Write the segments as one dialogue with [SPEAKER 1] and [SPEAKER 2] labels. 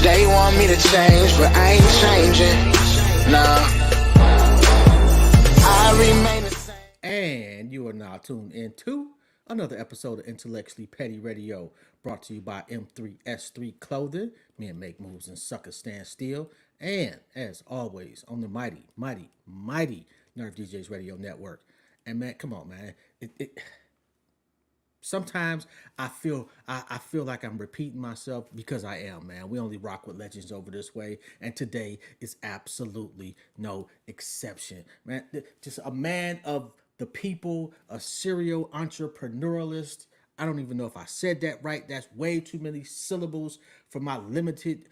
[SPEAKER 1] They want me to change, but I ain't changing. Nah, I remain the same.
[SPEAKER 2] And you are now tuned into another episode of Intellectually Petty Radio, brought to you by M3S3 Clothing. Men make moves and suckers stand still. And as always, on the mighty Nerve DJs Radio Network. And man, come on, man. Sometimes I feel like I'm repeating myself because I am, man. We only rock with legends over this way, and today is absolutely no exception, man. Just a man of the people, a serial entrepreneurialist. I don't even know if I said that right. That's way too many syllables for my limited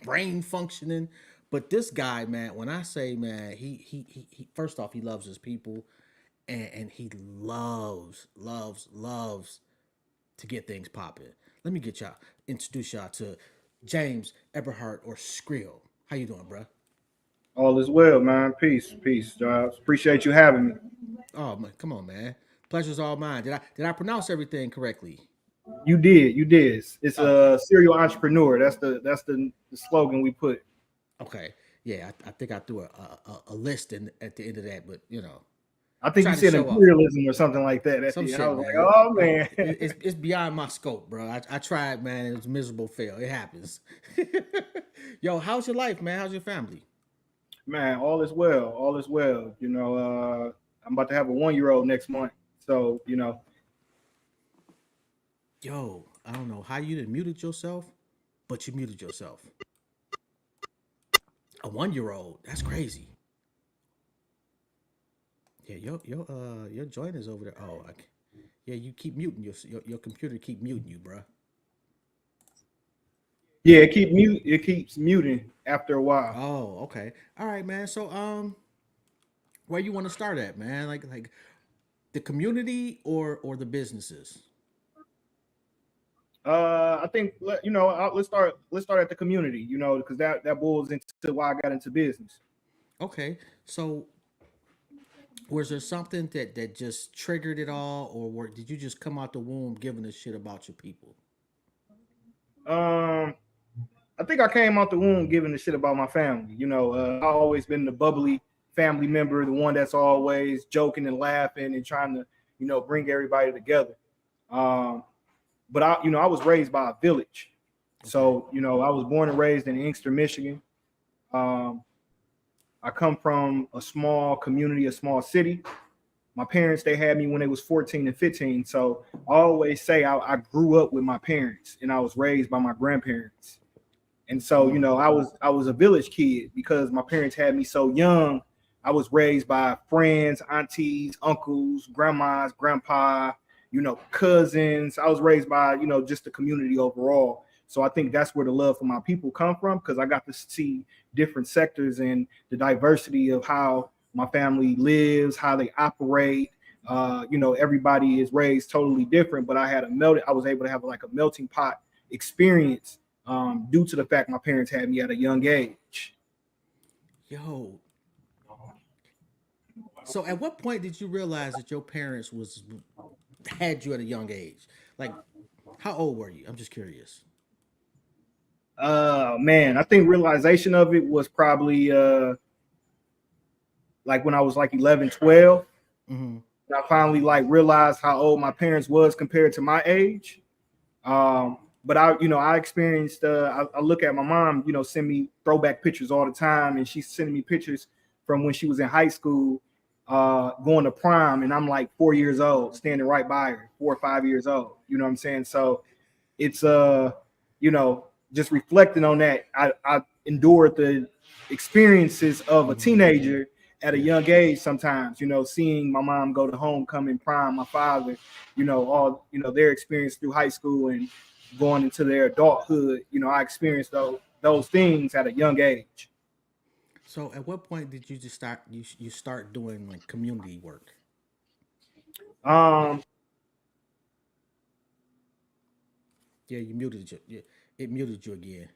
[SPEAKER 2] brain functioning. But this guy, man, when I say, man, he first off, he loves his people, and he loves to get things popping. Let me introduce y'all to James Eberheart or Screal. How you doing, bro?
[SPEAKER 3] All is well, man. Peace. Appreciate you having me.
[SPEAKER 2] Oh man, come on, man. Pleasure's all mine. Did I pronounce everything correctly?
[SPEAKER 3] You did. It's a serial entrepreneur. That's the slogan we put.
[SPEAKER 2] Okay. Yeah, I think I threw a list at the end of that, but you know.
[SPEAKER 3] I think you said imperialism or something like that.
[SPEAKER 2] Some shit,
[SPEAKER 3] I was
[SPEAKER 2] man.
[SPEAKER 3] like, oh man,
[SPEAKER 2] it's beyond my scope, bro. I tried, man. It was a miserable fail. It happens. Yo, how's your life, man? How's your family?
[SPEAKER 3] Man, all is well. You know, I'm about to have a 1-year-old next month, so you know.
[SPEAKER 2] Yo, I don't know how you didn't muted yourself, but you muted yourself. A 1-year-old, that's crazy. Yeah, your joint is over there. Oh, yeah, you keep muting your computer keep muting you, bro.
[SPEAKER 3] Yeah, it keeps muting after a while.
[SPEAKER 2] Oh, okay, all right, man. So where you want to start at, man? Like the community or the businesses?
[SPEAKER 3] I think let's start at the community, you know, because that boils into why I got into business.
[SPEAKER 2] Okay, so was there something that just triggered it all, or did you just come out the womb giving a shit about your people?
[SPEAKER 3] I think I came out the womb giving a shit about my family. You know, I've always been the bubbly family member, the one that's always joking and laughing and trying to, you know, bring everybody together. But I was raised by a village. Okay. So, you know, I was born and raised in Inkster, Michigan. I come from a small community, a small city. My parents, they had me when they was 14 and 15. So I always say I grew up with my parents and I was raised by my grandparents. And so, you know, I was a village kid because my parents had me so young. I was raised by friends, aunties, uncles, grandmas, grandpa, you know, cousins. I was raised by, you know, just the community overall. So I think that's where the love for my people come from, because I got to see different sectors and the diversity of how my family lives, how they operate. You know, everybody is raised totally different, but I was able to have like a melting pot experience due to the fact my parents had me at a young age.
[SPEAKER 2] Yo. So at what point did you realize that your parents had you at a young age? Like, how old were you? I'm just curious.
[SPEAKER 3] Man, I think realization of it was probably like when I was like 11, 12. Mm-hmm. I finally like realized how old my parents was compared to my age. But I experienced, I look at my mom, you know, send me throwback pictures all the time. And she's sending me pictures from when she was in high school, going to prom. And I'm like 4 years old, standing right by her, 4 or 5 years old. You know what I'm saying? So it's, you know, just reflecting on that, I endured the experiences of a teenager at a young age sometimes, you know, seeing my mom go to homecoming, prom, my father, you know, all, you know, their experience through high school and going into their adulthood, I experienced those things at a young age.
[SPEAKER 2] So at what point did you just start you start doing like community work?
[SPEAKER 3] Um,
[SPEAKER 2] Yeah, you muted you. Yeah, it muted you again.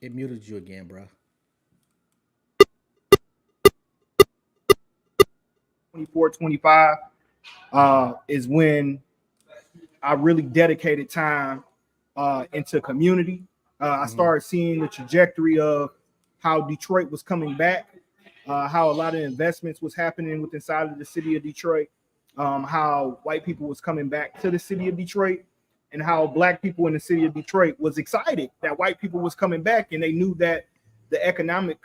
[SPEAKER 2] It muted you again, bro.
[SPEAKER 3] 24, 25 is when I really dedicated time into community. I
[SPEAKER 2] Mm-hmm.
[SPEAKER 3] started seeing the trajectory of how Detroit was coming back, how a lot of investments was happening with inside of the city of Detroit, how white people was coming back to the city of Detroit, and how black people in the city of Detroit was excited that white people was coming back, and they knew that the economic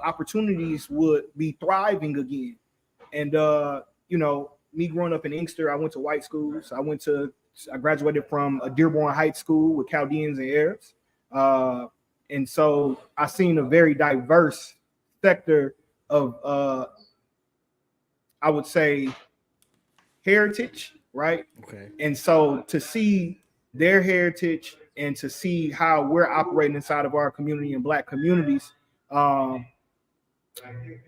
[SPEAKER 3] opportunities would be thriving again. And me growing up in Inkster, I went to white schools. I graduated from a Dearborn Heights school with Chaldeans and Arabs. Uh, and so I seen a very diverse sector of I would say heritage, right?
[SPEAKER 2] Okay.
[SPEAKER 3] And so to see their heritage and to see how we're operating inside of our community and black communities, um,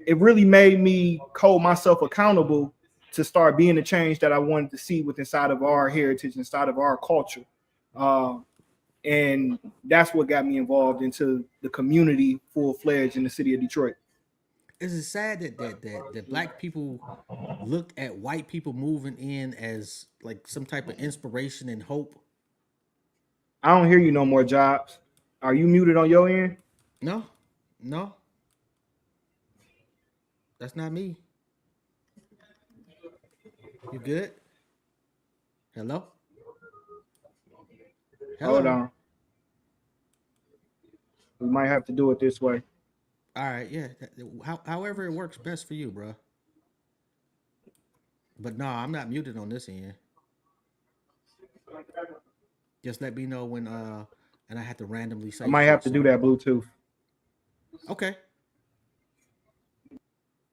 [SPEAKER 3] it really made me hold myself accountable to start being the change that I wanted to see with inside of our heritage, inside of our culture. Um, and that's what got me involved into the community full fledged in the city of Detroit.
[SPEAKER 2] Is it sad that black people looked at white people moving in as like some type of inspiration and hope?
[SPEAKER 3] I don't hear you no more, Jobs. Are you muted on your end?
[SPEAKER 2] No, no, that's not me. You good? Hello,
[SPEAKER 3] Hold
[SPEAKER 2] hello.
[SPEAKER 3] on. We might have to do it this way.
[SPEAKER 2] All right, yeah. However it works best for you, bro. But no, I'm not muted on this end. Just let me know when and I have to randomly
[SPEAKER 3] I
[SPEAKER 2] say
[SPEAKER 3] might have
[SPEAKER 2] shit.
[SPEAKER 3] to do
[SPEAKER 2] So
[SPEAKER 3] that Bluetooth.
[SPEAKER 2] okay,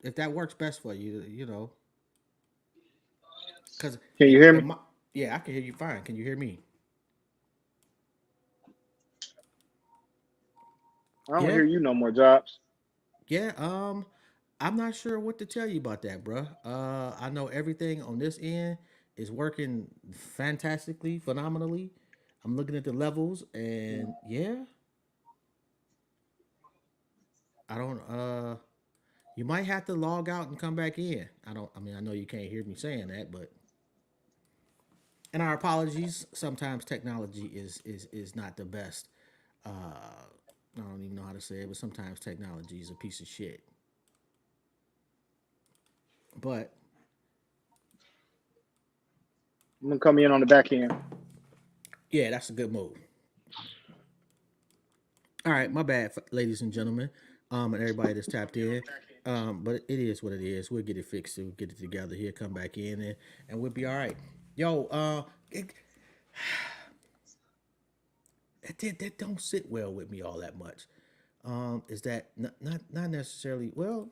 [SPEAKER 2] if that works best for you, because
[SPEAKER 3] Can you hear me?
[SPEAKER 2] yeah, I can hear you fine. Can you hear me?
[SPEAKER 3] I don't
[SPEAKER 2] Yeah,
[SPEAKER 3] hear you no more, Jobs.
[SPEAKER 2] yeah. I'm not sure what to tell you about that, bruh. I know everything on this end is working fantastically, phenomenally. I'm looking at the levels, and yeah, I don't. You might have to log out and come back in. I don't. I mean, I know you can't hear me saying that, but and our apologies. Sometimes technology is not the best. I don't even know how to say it, but sometimes technology is a piece of shit. But
[SPEAKER 3] I'm gonna come in on the back end.
[SPEAKER 2] yeah, that's a good move. All right, my bad, ladies and gentlemen, and everybody that's tapped in. But it is what it is. We'll get it fixed. We'll get it together here. Come back in and we'll be all right. Yo, that don't sit well with me all that much. Is that not necessarily well?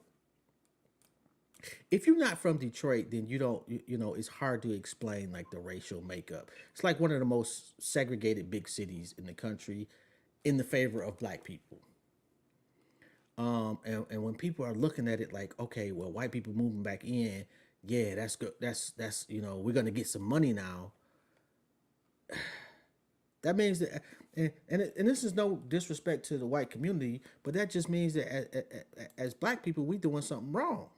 [SPEAKER 2] If you're not from Detroit, then you don't it's hard to explain like the racial makeup. It's like one of the most segregated big cities in the country in the favor of black people. And when people are looking at it like, okay, well, white people moving back in, yeah, that's good. That's we're gonna get some money now. That means that, and this is no disrespect to the white community, but that just means that as black people, we doing something wrong.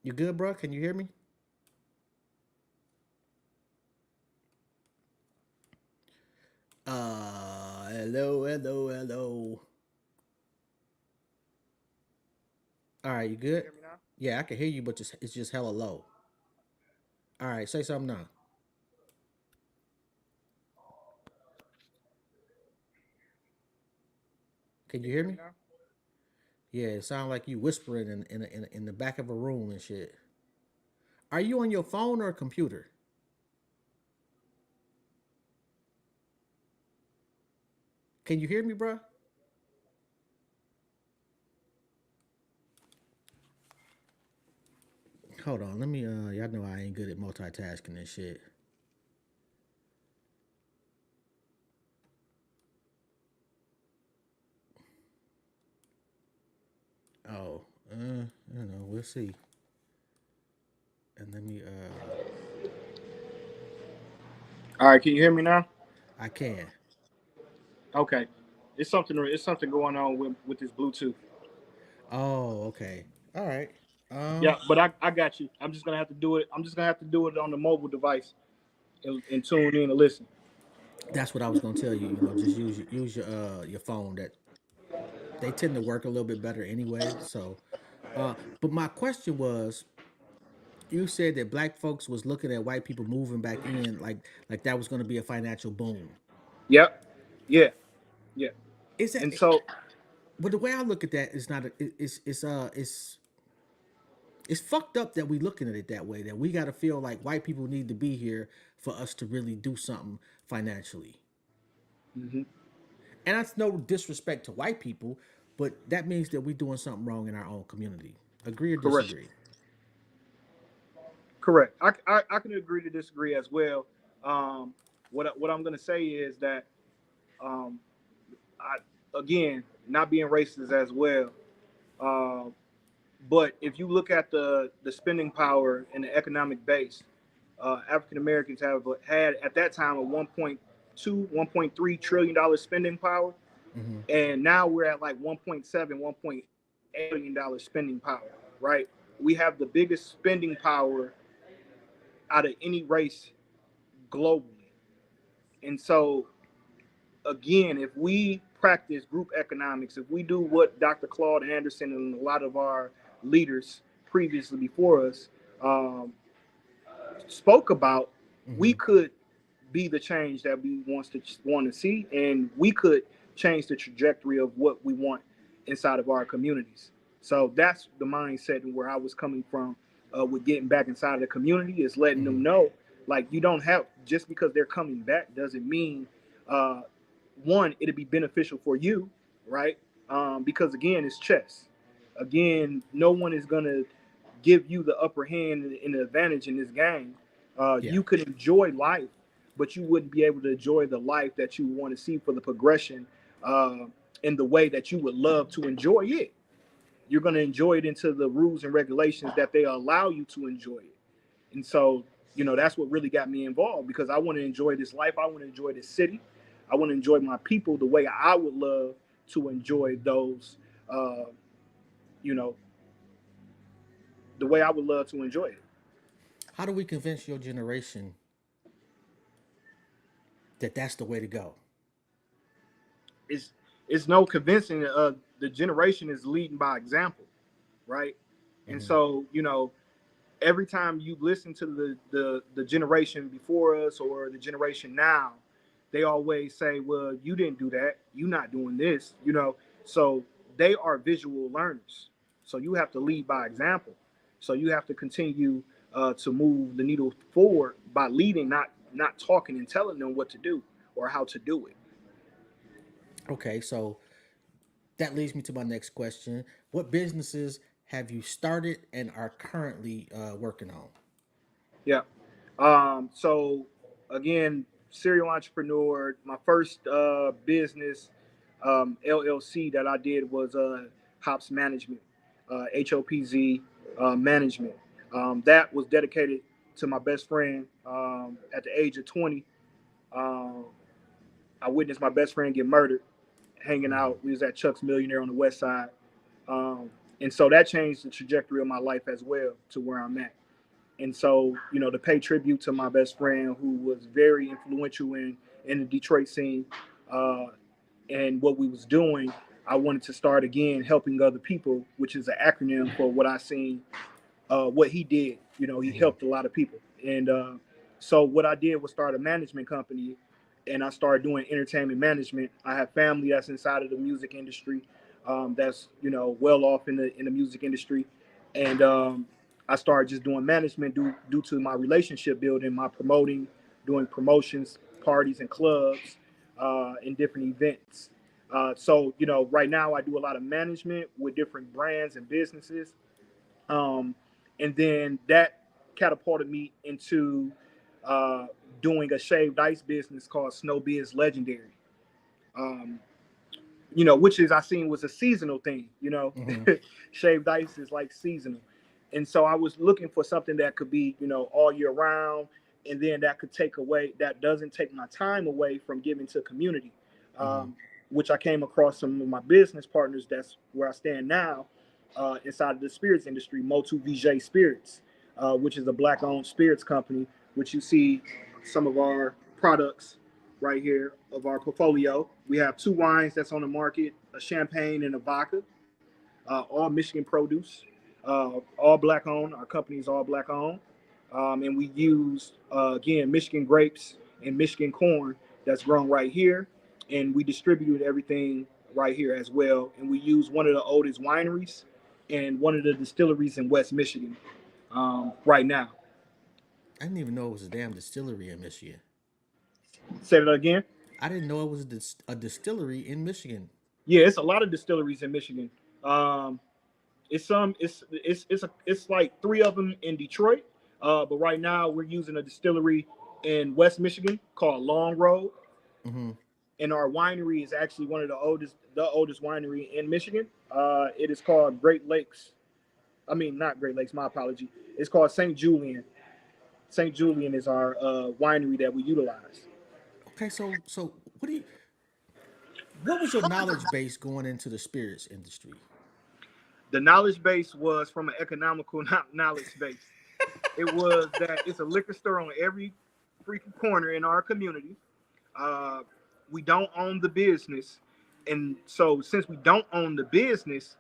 [SPEAKER 2] You good, bro? Can you hear me? Hello, hello, hello. All right, you good? Yeah, I can hear you, but it's just hella low. All right, say something now. Can you hear me? Yeah, it sounds like you whispering in the back of a room and shit. Are you on your phone or a computer? Can you hear me, bro? hold on. Let me. Y'all know I ain't good at multitasking and shit. Oh, I don't know. We'll see. And let me.
[SPEAKER 3] All right, can you hear me now?
[SPEAKER 2] I can.
[SPEAKER 3] Okay, it's something going on with this Bluetooth.
[SPEAKER 2] Oh, okay. All right.
[SPEAKER 3] Yeah,
[SPEAKER 2] Um,
[SPEAKER 3] but I got you. I'm just gonna have to do it. I'm just gonna have to do it on the mobile device and tune in and listen.
[SPEAKER 2] that's what I was gonna tell you. You know, just use your phone. That they tend to work a little bit better anyway. So, but my question was, you said that black folks was looking at white people moving back in, like that was gonna be a financial boom.
[SPEAKER 3] Yep. Yeah. Yeah.
[SPEAKER 2] Is that?
[SPEAKER 3] And so,
[SPEAKER 2] But the way I look at that is not. It's fucked up that we looking at it that way. That we got to feel like white people need to be here for us to really do something financially.
[SPEAKER 3] mhm,
[SPEAKER 2] And that's no disrespect to white people, but that means that we're doing something wrong in our own community. Agree or
[SPEAKER 3] correct.
[SPEAKER 2] disagree?
[SPEAKER 3] Correct. I can agree to disagree as well. What I'm gonna say is that um, I again not being racist as well. Um, but if you look at the spending power and the economic base, African Americans have had at that time a 1.2, 1.3 trillion dollar spending power,
[SPEAKER 2] Mm-hmm.
[SPEAKER 3] and now we're at like 1.7, 1.8 trillion dollar spending power. Right? We have the biggest spending power out of any race globally, and so again, if we practice group economics, if we do what Dr. Claude Anderson and a lot of our leaders previously before us um, spoke about, we
[SPEAKER 2] Mm-hmm.
[SPEAKER 3] could be the change that we want to see, and we could change the trajectory of what we want inside of our communities. So that's the mindset and where I was coming from with getting back inside of the community is letting
[SPEAKER 2] Mm-hmm.
[SPEAKER 3] them know, like you don't have just because they're coming back doesn't mean uh, one it'll be beneficial for you, right? Because again, it's chess. Again, no one is gonna give you the upper hand and the advantage in this game.
[SPEAKER 2] Yeah.
[SPEAKER 3] You could enjoy life, but you wouldn't be able to enjoy the life that you want to see for the progression uh, in the way that you would love to enjoy it. You're going to enjoy it into the rules and regulations that they allow you to enjoy it. And so, that's what really got me involved because I want to enjoy this life. I want to enjoy this city. I want to enjoy my people the way I would love to enjoy those, uh, you know, the way I would love to enjoy it.
[SPEAKER 2] How do we convince your generation that that's the way to go?
[SPEAKER 3] It's it's no convincing. The generation is leading by example, right? And
[SPEAKER 2] Mm-hmm.
[SPEAKER 3] so, every time you listen to the generation before us or the generation now, they always say, "Well, you didn't do that. You're not doing this." So they are visual learners. So you have to lead by example. So you have to continue to move the needle forward by leading, not talking and telling them what to do or how to do it.
[SPEAKER 2] Okay, so that leads me to my next question. What businesses have you started and are currently working on?
[SPEAKER 3] Yeah. So again, serial entrepreneur. My first business LLC that I did was Hops Management, HOPZ Management. That was dedicated to my best friend. At the age of 20, um, I witnessed my best friend get murdered. Hanging
[SPEAKER 2] Mm-hmm.
[SPEAKER 3] out, we was at Chuck's Millionaire on the West Side, um, and so that changed the trajectory of my life as well to where I'm at. And so, to pay tribute to my best friend who was very influential in the Detroit scene uh, and what we was doing, I wanted to start again helping other people, which is an acronym for what I seen what he did. He
[SPEAKER 2] Mm-hmm.
[SPEAKER 3] helped a lot of people. And so what I did was start a management company and I started doing entertainment management. I have family that's inside of the music industry, that's, well off in the music industry. And I started just doing management due to my relationship building, my promoting, doing promotions, parties and clubs, and different events. So, right now I do a lot of management with different brands and businesses. Um, And then that catapulted me into uh, doing a shaved ice business called Snow Biz Legendary. Um, which is I seen was a seasonal thing.
[SPEAKER 2] Mm-hmm.
[SPEAKER 3] Shaved ice is like seasonal, and so I was looking for something that could be all year round, and then that doesn't take my time away from giving to community,
[SPEAKER 2] Mm-hmm.
[SPEAKER 3] um, which I came across some of my business partners. That's where I stand now, inside of the spirits industry, Motu VJ Spirits, which is a black-owned spirits company, which you see some of our products right here of our portfolio. We have two wines that's on the market, a champagne and a vodka, all Michigan produce, all black owned. Our company is all black owned. And we use, again, Michigan grapes and Michigan corn that's grown right here. And we distributed everything right here as well. And we use one of the oldest wineries and one of the distilleries in West Michigan right now.
[SPEAKER 2] I didn't even know it was a damn distillery in Michigan.
[SPEAKER 3] Say that again.
[SPEAKER 2] I didn't know it was a distillery in Michigan.
[SPEAKER 3] Yeah, it's a lot of distilleries in Michigan. Um, it's like three of them in Detroit, but right now we're using a distillery in West Michigan called Long Road,
[SPEAKER 2] Mm-hmm.
[SPEAKER 3] and our winery is actually one of the oldest winery in Michigan. It is called Great Lakes. I mean, not Great Lakes. My apology. It's called St. Julian. St. Julian is our winery that we utilize.
[SPEAKER 2] Okay, so what was your knowledge base going into the spirits industry?
[SPEAKER 3] The knowledge base was from an economical knowledge base. It was that it's a liquor store on every freaking corner in our community. Uh, we don't own the business, and so since we don't own the business,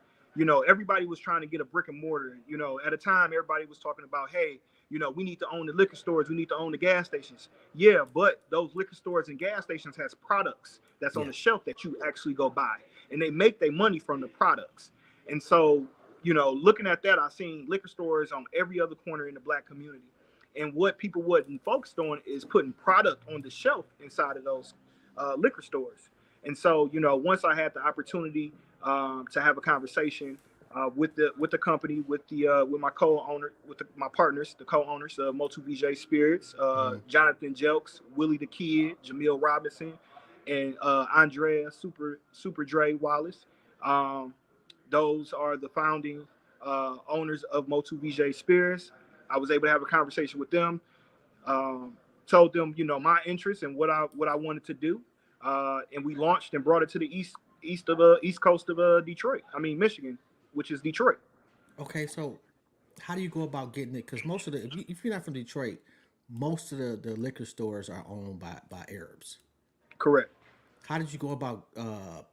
[SPEAKER 3] everybody was trying to get a brick and mortar. At a time, everybody was talking about, hey, we need to own the liquor stores, we need to own the gas stations. Yeah, but those liquor stores and gas stations has products that's on
[SPEAKER 2] Yeah.
[SPEAKER 3] the shelf that you actually go buy, and they make their money from the products. And so, looking at that, I seen liquor stores on every other corner in the black community. And what people wasn't focused on is putting product on the shelf inside of those liquor stores. And so, once I had the opportunity to have a conversation with the company, with my co-owner, my partners, the co-owners of Motu VJ Spirits,
[SPEAKER 2] Mm-hmm.
[SPEAKER 3] Jonathan Jelks, Willie the Kid, Jamil Robinson, and Andrea Super Dre Wallace. Um, those are the founding owners of Motu VJ Spirits. I was able to have a conversation with them, um, told them, my interest and what I wanted to do, and we launched and brought it to the east coast of Detroit. I mean Michigan, which is Detroit.
[SPEAKER 2] Okay, so how do you go about getting it? Because most of if you're not from Detroit, most of the liquor stores are owned by Arabs.
[SPEAKER 3] Correct.
[SPEAKER 2] How did you go about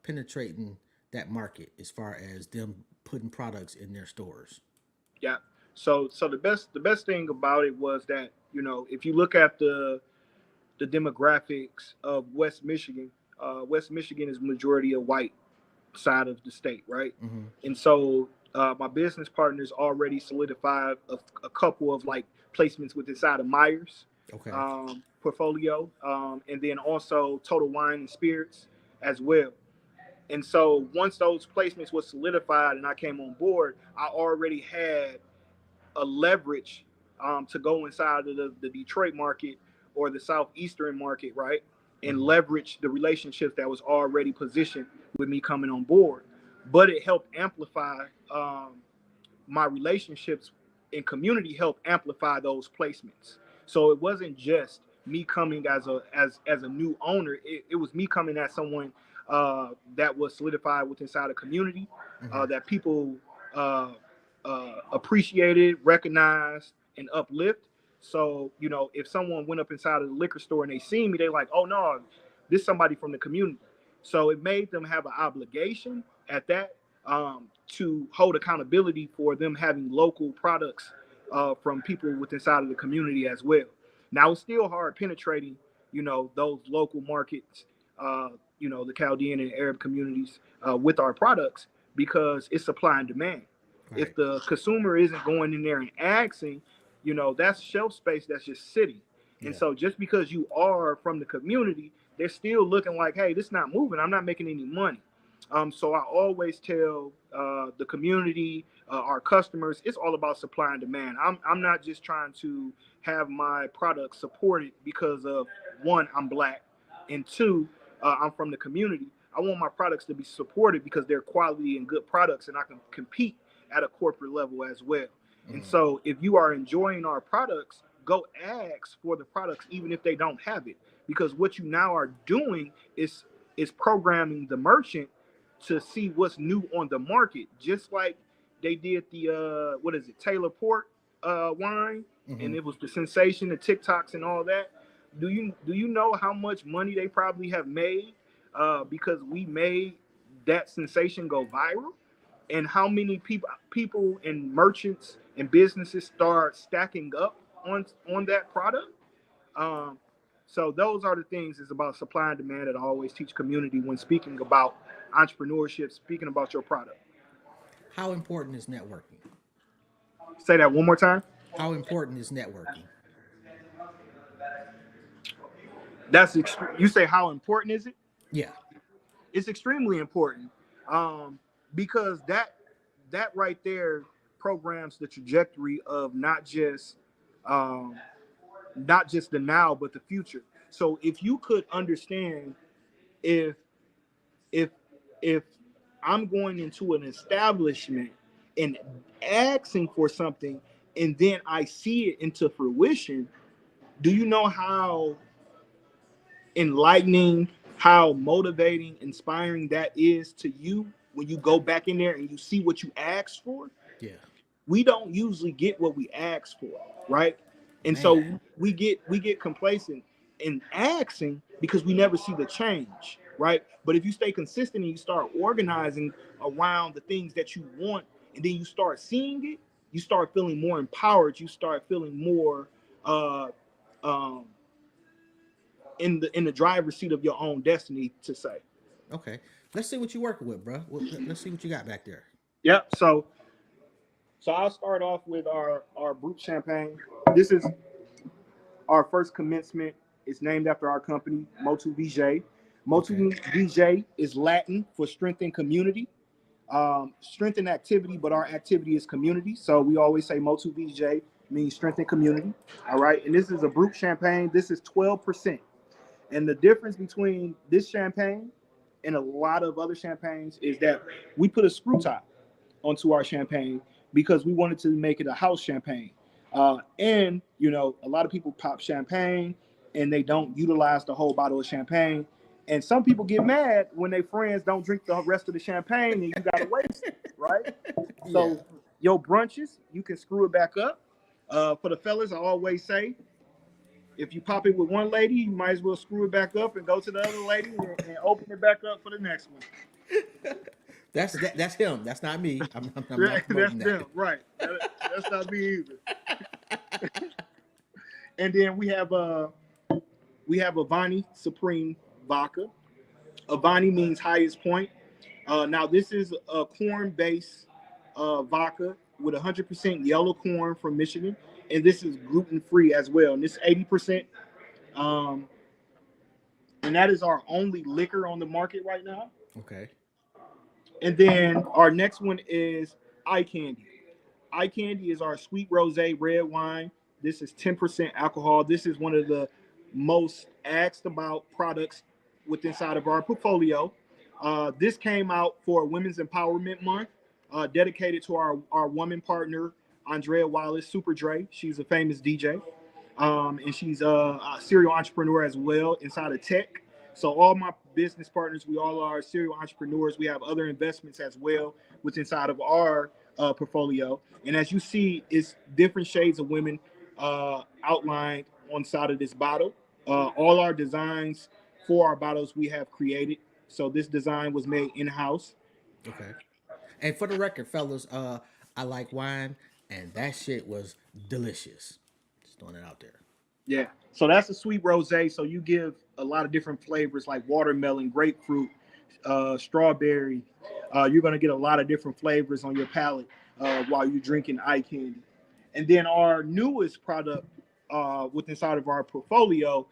[SPEAKER 2] penetrating that market as far as them putting products in their stores?
[SPEAKER 3] Yeah. So the best thing about it was that if you look at the demographics of West Michigan, West Michigan is majority of white side of the state, right?
[SPEAKER 2] Mm-hmm.
[SPEAKER 3] And so my business partners already solidified a couple of like placements with inside of Myers
[SPEAKER 2] Okay.
[SPEAKER 3] portfolio, and then also Total Wine and Spirits as well. And so once those placements were solidified and I came on board, I already had a leverage to go inside of the Detroit market or the southeastern market, right? And
[SPEAKER 2] Mm-hmm.
[SPEAKER 3] leverage the relationship that was already positioned with me coming on board. But it helped amplify my relationships in community, helped amplify those placements. So it wasn't just me coming as a new owner. It was me coming as someone that was solidified with inside a community,
[SPEAKER 2] Mm-hmm.
[SPEAKER 3] that people uh, appreciated, recognized, and uplift. So if someone went up inside of the liquor store and they see me, they like, oh no, this is somebody from the community. So it made them have an obligation at that, to hold accountability for them having local products from people within inside of the community as well. Now it's still hard penetrating, those local markets, uh, the Chaldean and Arab communities with our products because it's supply and demand. If
[SPEAKER 2] Right.
[SPEAKER 3] the consumer isn't going in there and asking, that's shelf space that's just sitting. And
[SPEAKER 2] Yeah.
[SPEAKER 3] so just because you are from the community, they're still looking like, hey, this is not moving. I'm not making any money. So I always tell the community, our customers, it's all about supply and demand. I'm not just trying to have my product supported because of one, I'm black, and two, I'm from the community. I want my products to be supported because they're quality and good products, and I can compete at a corporate level as well. And
[SPEAKER 2] Mm-hmm.
[SPEAKER 3] so, if you are enjoying our products, go ask for the products, even if they don't have it, because what you now are doing is programming the merchant to see what's new on the market, just like they did the what is it, Taylor Port wine,
[SPEAKER 2] Mm-hmm.
[SPEAKER 3] and it was the sensation, the TikToks and all that. Do you know how much money they probably have made because we made that sensation go viral, and how many people and merchants and businesses start stacking up on that product? Um, so those are the things. It's about supply and demand that I always teach community when speaking about entrepreneurship, speaking about your product.
[SPEAKER 2] How important is networking?
[SPEAKER 3] Say that one more time.
[SPEAKER 2] How important is networking?
[SPEAKER 3] You say how important is it?
[SPEAKER 2] Yeah.
[SPEAKER 3] It's extremely important, um, because that right there programs the trajectory of um, not just the now but the future. So if you could understand, if if if I'm going into an establishment and asking for something and then I see it into fruition, do you know how enlightening, how motivating, inspiring that is to you when you go back in there and you see what you asked for?
[SPEAKER 2] Yeah.
[SPEAKER 3] We don't usually get what we ask for, right? And so
[SPEAKER 2] Man.
[SPEAKER 3] we get complacent in asking because we never see the change, right? But if you stay consistent and you start organizing around the things that you want, and then you start seeing it, you start feeling more empowered. You start feeling more uh, um, in the driver's seat of your own destiny, to say.
[SPEAKER 2] Okay. Let's see what you're working with, bro. Let's see what you got back there.
[SPEAKER 3] Yep. So I'll start off with our brute champagne. This is our first commencement. Is named after our company, Motu VJ.
[SPEAKER 2] Okay.
[SPEAKER 3] Motu VJ is Latin for strength and community. Strength and activity, but our activity is community. So we always say Motu VJ means strength and community. All right. And this is a brute champagne. This is 12%. And the difference between this champagne and a lot of other champagnes is that we put a screw top onto our champagne because we wanted to make it a house champagne. And a lot of people pop champagne and they don't utilize the whole bottle of champagne. And some people get mad when their friends don't drink the rest of the champagne and you gotta waste it, right?
[SPEAKER 2] Yeah.
[SPEAKER 3] So your brunches, you can screw it back up. For the fellas, I always say, if you pop it with one lady, you might as well screw it back up and go to the other lady and open it back up for the next one.
[SPEAKER 2] That's him. That's not me. I'm not
[SPEAKER 3] That's
[SPEAKER 2] promoting that.
[SPEAKER 3] them, right? That's not me either. And then we have Avani Supreme Vodka. Avani means highest point. Now this is a corn-based vodka with 100% yellow corn from Michigan, and this is gluten-free as well. And this is 80%, um, and that is our only liquor on the market right now.
[SPEAKER 2] Okay.
[SPEAKER 3] And then our next one is Eye Candy. Eye Candy is our sweet rosé red wine. This is 10% alcohol. This is one of the most asked about products with inside of our portfolio. This came out for Women's Empowerment Month, dedicated to our woman partner, Andrea Wallace, Super Dre. She's a famous DJ. And she's a serial entrepreneur as well inside of tech. So all my business partners, we all are serial entrepreneurs. We have other investments as well, which inside of our portfolio. And as you see, it's different shades of women outlined on the side of this bottle. All our designs for our bottles we have created. So this design was made in house.
[SPEAKER 2] Okay. And for the record, fellas, I like wine, and that shit was delicious. Just throwing it out there.
[SPEAKER 3] Yeah. So that's a sweet rosé. So you give a lot of different flavors like watermelon, grapefruit, strawberry. You're gonna get a lot of different flavors on your palate while you're drinking eye candy. And then our newest product with inside of our portfolio,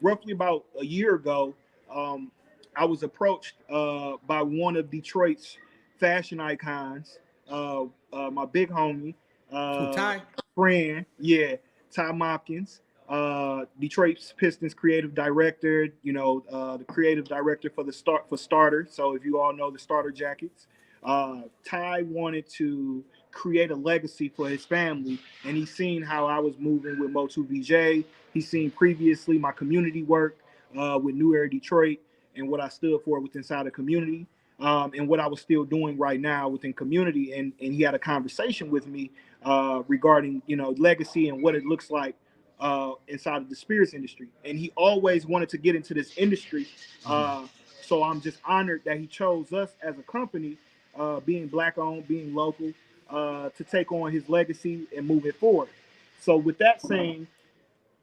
[SPEAKER 3] roughly about a year ago, um, I was approached by one of Detroit's fashion icons, my big homie,
[SPEAKER 2] Who,
[SPEAKER 3] uh,
[SPEAKER 2] Ty?
[SPEAKER 3] friend, yeah, Ty Hopkins, Detroit's Pistons creative director. The creative director for the starter. So if you all know the starter jackets, Ty wanted to create a legacy for his family, and he's seen how I was moving with Motu VJ. He's seen previously my community work with New Era Detroit and what I stood for within inside the community, and what I was still doing right now within community. And he had a conversation with me regarding legacy and what it looks like inside of the spirits industry. And he always wanted to get into this industry. So I'm just honored that he chose us as a company, being black owned, being local, to take on his legacy and move it forward. So with that saying,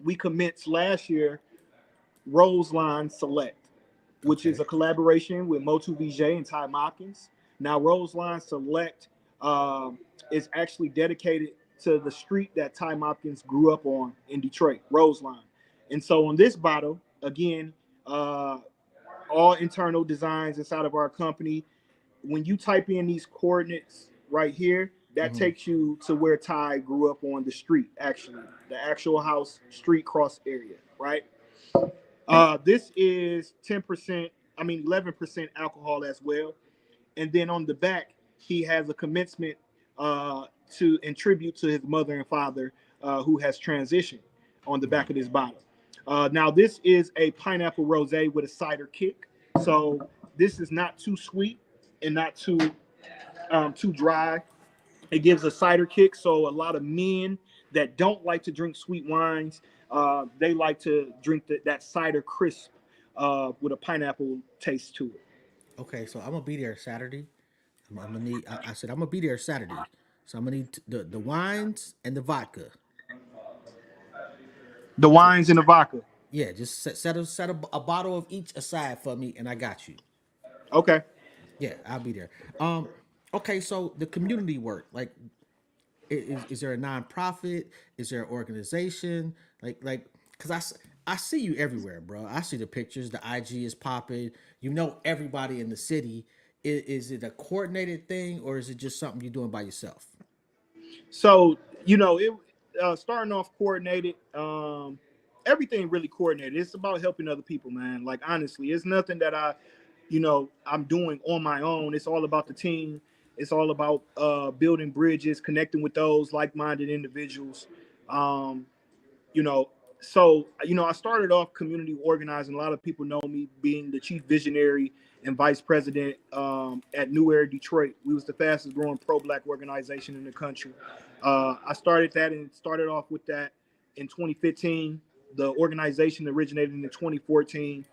[SPEAKER 3] we commenced last year Roseline Select, which is
[SPEAKER 2] Okay.
[SPEAKER 3] a collaboration with Motu VJ and Ty Hopkins. Now, Roseline Select is actually dedicated to the street that Ty Hopkins grew up on in Detroit, Roseline. And so on this bottle, again, uh, all internal designs inside of our company. When you type in these coordinates right here, that
[SPEAKER 2] Mm-hmm.
[SPEAKER 3] takes you to where Ty grew up on the street, actually, the actual house street cross area, right? This is 10%, 11% alcohol as well. And then on the back, he has a commencement to in tribute to his mother and father who has transitioned on the back
[SPEAKER 2] Right.
[SPEAKER 3] of this bottle. Now, this is a pineapple rosé with a cider kick. So this is not too sweet and not too dry. It gives a cider kick, so a lot of men that don't like to drink sweet wines, they like to drink that cider crisp with a pineapple taste to it.
[SPEAKER 2] Okay, so I'm gonna be there Saturday. I'm gonna need. I said I'm gonna be there Saturday, so I'm gonna need the wines and the vodka.
[SPEAKER 3] The
[SPEAKER 2] So
[SPEAKER 3] wines and the vodka.
[SPEAKER 2] yeah, just set a bottle of each aside for me, and I got you.
[SPEAKER 3] Okay.
[SPEAKER 2] Yeah, I'll be there. Um, okay, so the community work, like, is there a nonprofit? Is there an organization? Cause I see you everywhere, bro. I see the pictures. The IG is popping. You know everybody in the city. Is it a coordinated thing or is it just something you're doing by yourself?
[SPEAKER 3] So it starting off coordinated. Everything really coordinated. It's about helping other people, man. Like honestly, it's nothing that I'm doing on my own. It's all about the team. It's all about building bridges, connecting with those like-minded individuals. Um, you know I started off community organizing. A lot of people know me being the chief visionary and vice president at New Era Detroit. We was the fastest growing pro-black organization in the country. I started that and started off with that in 2015. The organization originated in 2014,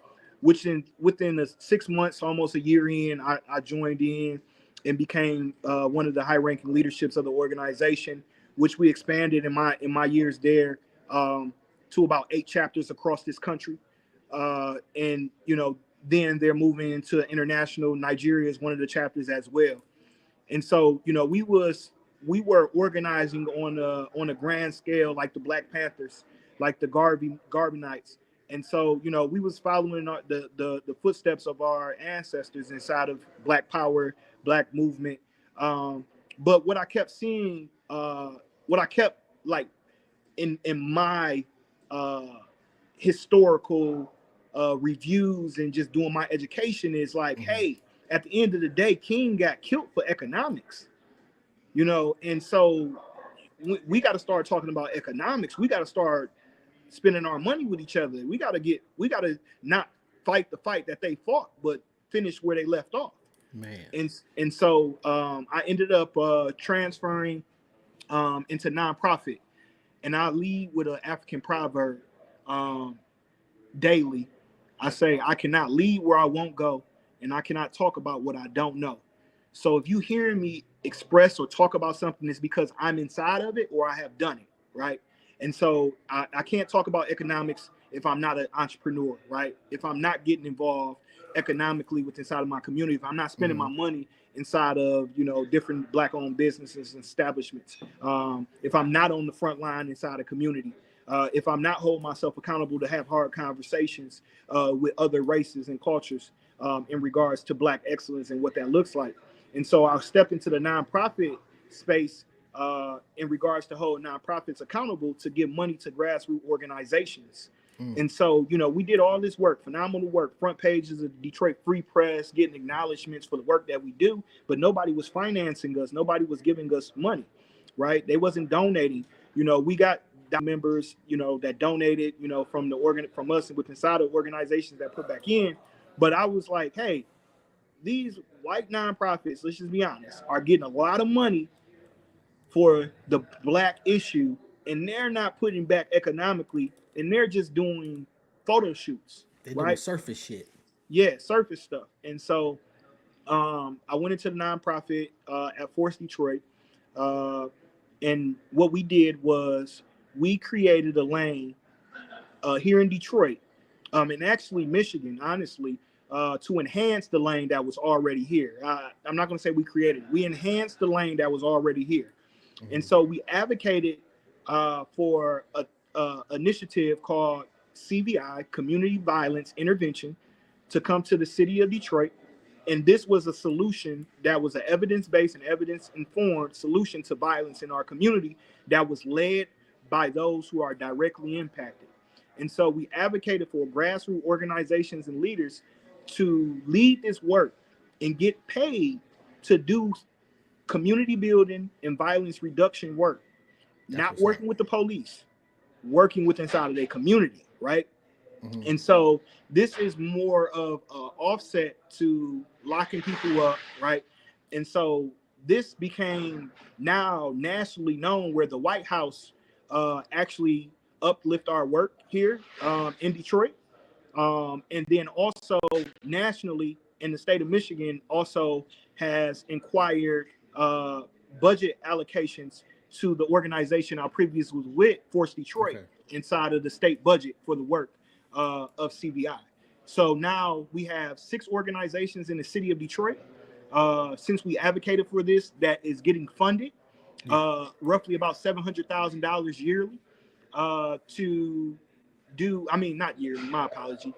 [SPEAKER 3] which within the 6 months, almost a year in, I joined in and became one of the high-ranking leaderships of the organization, which we expanded in my years there, to about 8 chapters across this country. And then they're moving into international. Nigeria is one of the chapters as well. And so we were organizing on a grand scale, like the Black Panthers, like the Garvey Knights. And so we was following the footsteps of our ancestors inside of Black Power, Black movement. But what I kept seeing, what I kept like in my uh, historical reviews and just doing my education is like,
[SPEAKER 2] Mm-hmm.
[SPEAKER 3] hey, at the end of the day, King got killed for economics, and so we got to start talking about economics. We got to start spending our money with each other. We got to not fight the fight that they fought, but finish where they left off.
[SPEAKER 2] Man.
[SPEAKER 3] And so I ended up transferring into nonprofit, and I lead with an African proverb um, daily. I say, I cannot lead where I won't go, and I cannot talk about what I don't know. So if you hear me express or talk about something, it's because I'm inside of it or I have done it, right? And so I can't talk about economics if I'm not an entrepreneur, right? If I'm not getting involved economically with inside of my community, if I'm not spending
[SPEAKER 2] Mm-hmm.
[SPEAKER 3] my money inside of different black-owned businesses and establishments, if I'm not on the front line inside a community, if I'm not holding myself accountable to have hard conversations with other races and cultures, in regards to Black excellence and what that looks like. And so I stepped into the nonprofit space in regards to hold nonprofits accountable to give money to grassroots organizations.
[SPEAKER 2] Mm.
[SPEAKER 3] And so, we did all this work, phenomenal work, front pages of Detroit Free Press, getting acknowledgments for the work that we do, but nobody was financing us. Nobody was giving us money, right? They wasn't donating. We got members, that donated, from from us and with inside of organizations that put back in. But I was like, hey, these white nonprofits, let's just be honest, are getting a lot of money for the Black issue, and they're not putting back economically, and they're just doing photo shoots,
[SPEAKER 2] They doing
[SPEAKER 3] right?
[SPEAKER 2] surface shit.
[SPEAKER 3] Yeah, surface stuff. And so I went into the nonprofit at Force Detroit, uh, and what we did was we created a lane here in Detroit, and actually Michigan, honestly, to enhance the lane that was already here. I'm not going to say we created it. We enhanced the lane that was already here.
[SPEAKER 2] Mm-hmm.
[SPEAKER 3] And so we advocated for a initiative called CVI, Community Violence Intervention, to come to the city of Detroit. And this was a solution that was an evidence-based and evidence-informed solution to violence in our community that was led by those who are directly impacted. And so we advocated for grassroots organizations and leaders to lead this work and get paid to do community building and violence reduction work, not working with the police, working with inside of their community, right?
[SPEAKER 2] Mm-hmm.
[SPEAKER 3] And so this is more of an offset to locking people up, right? And so this became now nationally known, where the White House actually uplift our work here in Detroit. And then also nationally in the state of Michigan also has inquired budget allocations to the organization I previously was with, Force Detroit, inside of the state budget for the work of CVI. So now we have 6 organizations in the city of Detroit since we advocated for this that is getting funded, roughly about $700,000 yearly to do, I mean, not yearly, my apology.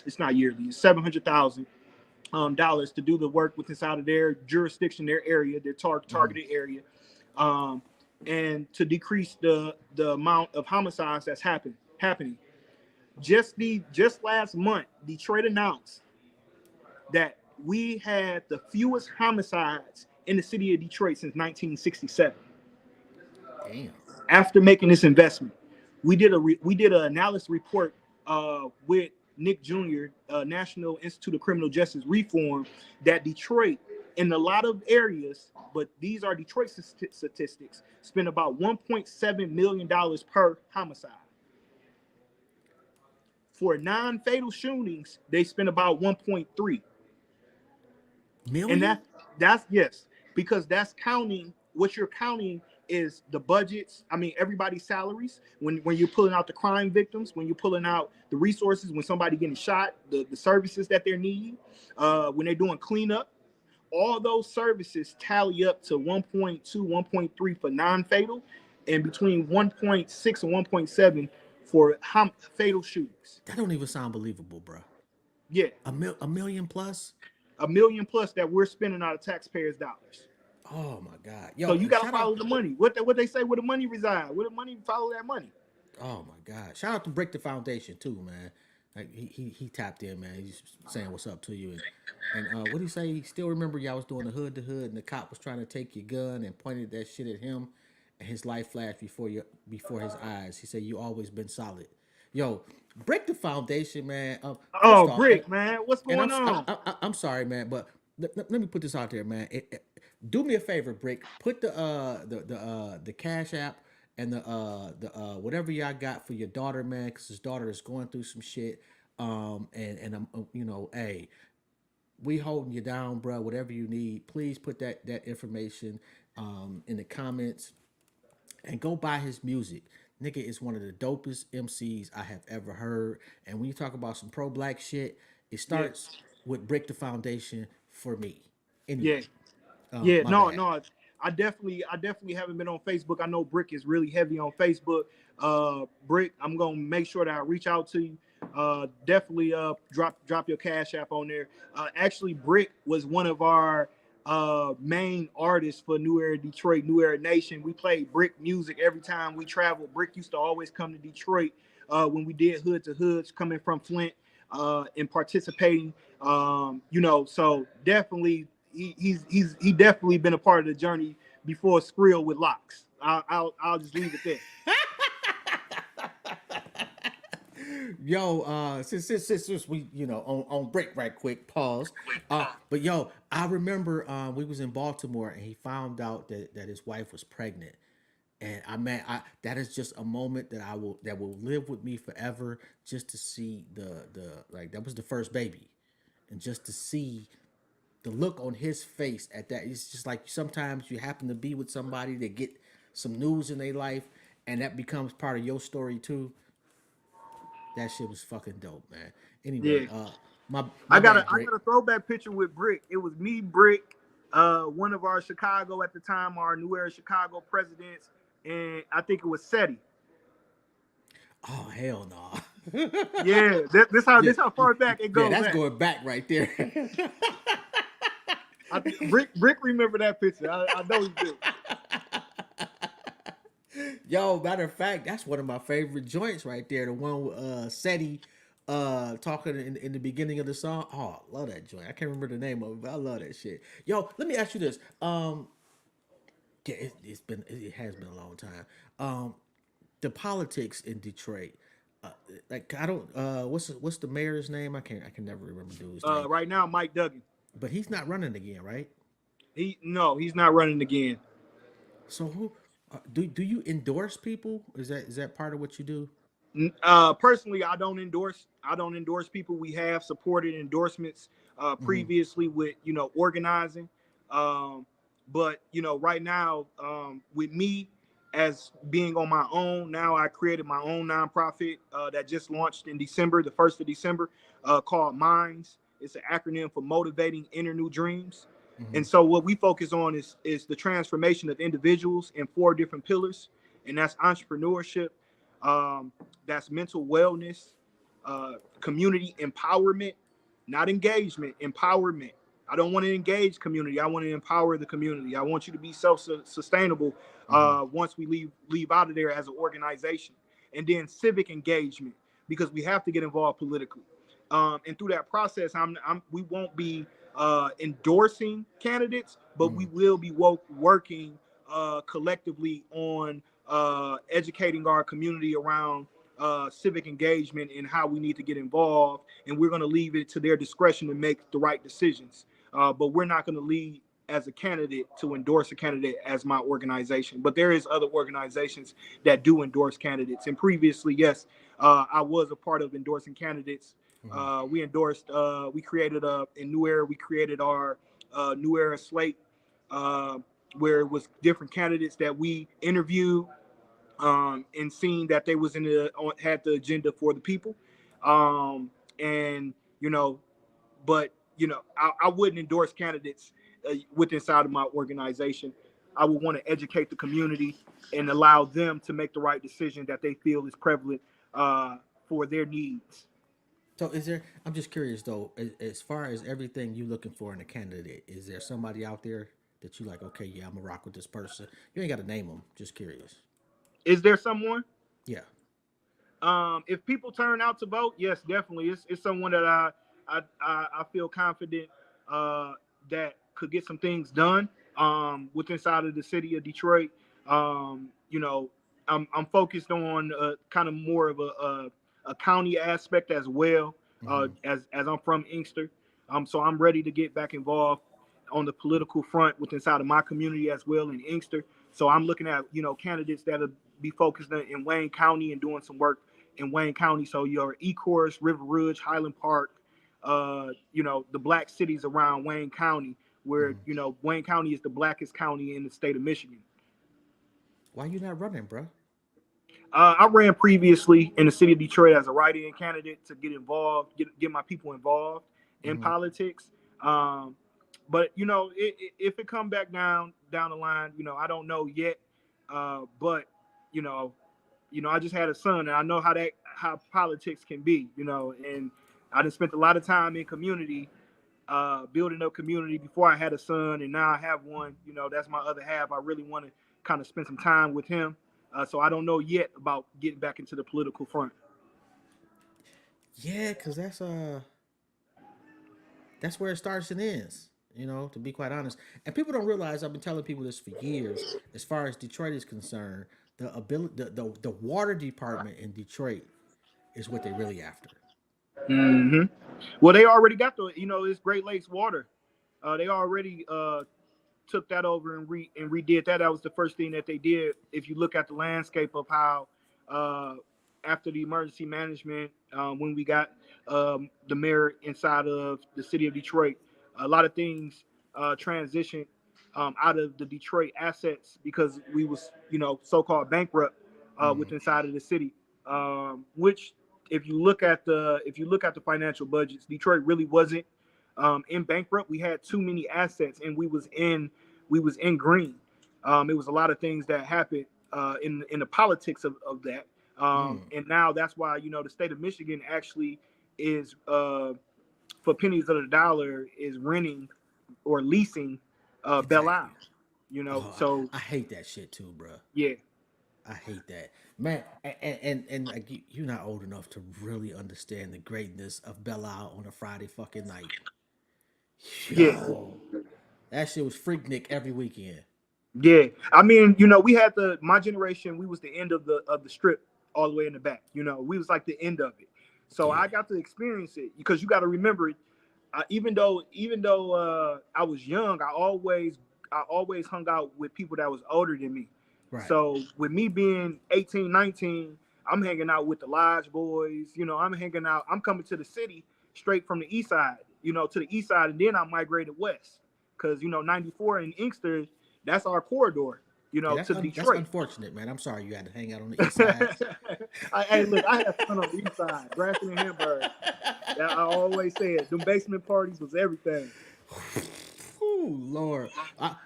[SPEAKER 3] It's not yearly, it's $700,000 to do the work within inside of their jurisdiction, their area, their targeted area, and to decrease the amount of homicides that's happening. Just last month, Detroit announced that we had the fewest homicides in the city of Detroit since 1967.
[SPEAKER 2] Damn.
[SPEAKER 3] After making this investment, we did an analysis report with Nick Jr., National Institute of Criminal Justice Reform, that Detroit, in a lot of areas, but these are Detroit statistics, spend about $1.7 million per homicide. For non-fatal shootings, they spend about 1.3
[SPEAKER 2] million.
[SPEAKER 3] And that's yes, because that's counting, what you're counting is the budgets. I mean, everybody's salaries. When you're pulling out the crime victims, when you're pulling out the resources, when somebody getting shot, the services that they're needing, when they're doing cleanup, all those services tally up to 1.2, 1.3 for non-fatal, and between 1.6 and 1.7 for fatal shootings.
[SPEAKER 2] That don't even sound believable, bro.
[SPEAKER 3] Yeah,
[SPEAKER 2] a million plus.
[SPEAKER 3] $1 million plus that we're spending out of taxpayers' dollars.
[SPEAKER 2] Oh my God! Yo,
[SPEAKER 3] so you gotta follow
[SPEAKER 2] out
[SPEAKER 3] the money. What they say, where the money reside, where the money follow that money.
[SPEAKER 2] Oh my God! Shout out to Break the Foundation too, man. Like he tapped in, man. He's saying what's up to you, and what do you say? He still remember y'all was doing the hood to hood, and the cop was trying to take your gun and pointed that shit at him, and his life flashed before his eyes. He said, "You always been solid." Yo, Break the Foundation, man.
[SPEAKER 3] Brick, man, what's going on?
[SPEAKER 2] I'm sorry, man, but let me put this out there, man. Do me a favor, Brick. Put the Cash App and the whatever y'all got for your daughter, man, because his daughter is going through some shit. And I'm, hey, we holding you down, bro. Whatever you need, please put that information in the comments, and go buy his music. Nigga is one of the dopest MCs I have ever heard. And when you talk about some pro black shit, it starts with Brick the Foundation for me. Anyway,
[SPEAKER 3] no. I definitely haven't been on Facebook. I know Brick is really heavy on Facebook. Brick, I'm gonna make sure that I reach out to you. Definitely drop your cash app on there. Actually, Brick was one of our main artists for New Era Detroit, New Era Nation. We played Brick music every time we traveled. Brick used to always come to Detroit when we did Hood to Hoods, coming from Flint and participating. So definitely he definitely been a part of the journey before Screal with Locks. I'll just leave it there.
[SPEAKER 2] Yo, since we on break right quick, pause. But yo, I remember we was in Baltimore and he found out that his wife was pregnant. And I that is just a moment that will live with me forever. Just to see the like that was the first baby, and just to see the look on his face at that. It's just like sometimes you happen to be with somebody that get some news in their life, and that becomes part of your story too. That shit was fucking dope, man.
[SPEAKER 3] Yeah.
[SPEAKER 2] Anyway, my
[SPEAKER 3] I
[SPEAKER 2] my
[SPEAKER 3] got
[SPEAKER 2] bad,
[SPEAKER 3] a I
[SPEAKER 2] Brick.
[SPEAKER 3] got a throwback picture with Brick. It was me, Brick, one of our Chicago at the time, our New Era Chicago presidents, and I think it was Seti.
[SPEAKER 2] Oh hell no.
[SPEAKER 3] Yeah,
[SPEAKER 2] Yeah,
[SPEAKER 3] this how far back it
[SPEAKER 2] yeah,
[SPEAKER 3] goes
[SPEAKER 2] that's
[SPEAKER 3] back.
[SPEAKER 2] going back right there.
[SPEAKER 3] Brick remember that picture. I know he do.
[SPEAKER 2] Yo, matter of fact, that's one of my favorite joints right there. The one with Seti talking in the beginning of the song. Oh, I love that joint. I can't remember the name of it, but I love that shit. Yo, let me ask you this. Yeah, it has been a long time. The politics in Detroit. Uh, like I don't what's the mayor's name? I can never remember dude's name.
[SPEAKER 3] Right now, Mike Duggan.
[SPEAKER 2] But he's not running again, right?
[SPEAKER 3] He's not running again.
[SPEAKER 2] So who do you endorse people? Is that part of what you do?
[SPEAKER 3] Personally, I don't endorse. I don't endorse people. We have supported endorsements
[SPEAKER 2] Mm-hmm.
[SPEAKER 3] previously with organizing, um, but right now with me as being on my own. Now I created my own nonprofit that just launched in December, the 1st of December, called Minds. It's an acronym for Motivating Inner New Dreams.
[SPEAKER 2] Mm-hmm.
[SPEAKER 3] And so what we focus on is the transformation of individuals in 4 different pillars, and that's entrepreneurship, um, that's mental wellness, community empowerment, not engagement, empowerment. I don't want to engage community. I want to empower the community. I want you to be self-sustainable
[SPEAKER 2] Mm-hmm.
[SPEAKER 3] once we leave out of there as an organization. And then civic engagement, because we have to get involved politically. And through that process, we won't be endorsing candidates, but we
[SPEAKER 2] Mm-hmm.
[SPEAKER 3] will be working collectively on educating our community around civic engagement and how we need to get involved. And we're going to leave it to their discretion to make the right decisions. But we're not going to lead as a candidate to endorse a candidate as my organization. But there is other organizations that do endorse candidates. And previously, yes, I was a part of endorsing candidates.
[SPEAKER 2] Mm-hmm.
[SPEAKER 3] We endorsed. We created in New Era. We created our New Era slate, uh, where it was different candidates that we interviewed, and seeing that they was had the agenda for the people, and but I wouldn't endorse candidates with inside of my organization. I would want to educate the community and allow them to make the right decision that they feel is prevalent for their needs.
[SPEAKER 2] So is there? I'm just curious though. As far as everything you looking for in a candidate, is there somebody out there that you like? Okay, yeah, I'm gonna rock with this person. You ain't got to name them. Just curious.
[SPEAKER 3] Is there someone?
[SPEAKER 2] Yeah.
[SPEAKER 3] If people turn out to vote, yes, definitely. It's someone that I feel confident uh, that could get some things done with inside of the city of Detroit. Um, you know, I'm focused on kind of more of a county aspect as well,
[SPEAKER 2] Mm-hmm.
[SPEAKER 3] as I'm from Inkster. So I'm ready to get back involved on the political front with inside of my community as well in Inkster. So I'm looking at candidates that'll be focused in Wayne County and doing some work in Wayne County. So your Ecorse, River Rouge, Highland Park, the black cities around Wayne County, where
[SPEAKER 2] Mm-hmm.
[SPEAKER 3] Wayne County is the blackest county in the state of Michigan.
[SPEAKER 2] Why you not running, bro?
[SPEAKER 3] I ran previously in the city of Detroit as a write-in candidate to get involved, get my people involved in
[SPEAKER 2] Mm-hmm.
[SPEAKER 3] politics. But if it come back down the line, I don't know yet. But you know, I just had a son, and I know how politics can be, you know. And I just spent a lot of time in community, building up community before I had a son, and now I have one. You know, that's my other half. I really want to kind of spend some time with him. So I don't know yet about getting back into the political front.
[SPEAKER 2] Yeah, because that's where it starts and ends. You know, to be quite honest, and people don't realize I've been telling people this for years. As far as Detroit is concerned, the water department in Detroit is what they really after.
[SPEAKER 3] Hmm. Well, they already got it's Great Lakes water. They already took that over and redid that. That was the first thing that they did. If you look at the landscape of how uh, after the emergency management, when we got the mayor inside of the city of Detroit, a lot of things transitioned out of the Detroit assets because we was so-called bankrupt with
[SPEAKER 2] Mm,
[SPEAKER 3] inside of the city, which if you look at the financial budgets, Detroit really wasn't in bankrupt. We had too many assets, and we was in green. It was a lot of things that happened in the politics of that,
[SPEAKER 2] mm,
[SPEAKER 3] and now that's why the state of Michigan actually is for pennies of the dollar is renting or leasing Belle
[SPEAKER 2] exactly.
[SPEAKER 3] Isle.
[SPEAKER 2] Oh,
[SPEAKER 3] So
[SPEAKER 2] I hate that shit too, bro.
[SPEAKER 3] yeah,
[SPEAKER 2] I hate that, man. And like, you're not old enough to really understand the greatness of Belle Isle on a Friday fucking night.
[SPEAKER 3] yeah.
[SPEAKER 2] Yo, that shit was Freaknik every weekend.
[SPEAKER 3] Yeah, I mean, we had my generation. We was the end of the strip, all the way in the back. We was like the end of it. So
[SPEAKER 2] Yeah,
[SPEAKER 3] I got to experience it because you got to remember it. Even though I was young, I always hung out with people that was older than me.
[SPEAKER 2] right.
[SPEAKER 3] So with me being 18, 19, I'm hanging out with the Lodge boys. I'm coming to the city straight from the east side. To the east side, and then I migrated west because 94 in Inkster, that's our corridor.
[SPEAKER 2] Yeah,
[SPEAKER 3] To
[SPEAKER 2] that's
[SPEAKER 3] Detroit.
[SPEAKER 2] unfortunate, man. I'm sorry you had to hang out on the east side.
[SPEAKER 3] Hey, look, I had fun on the east side, Grafton and Hamburg. That I always said, them basement parties was everything.
[SPEAKER 2] Oh Lord.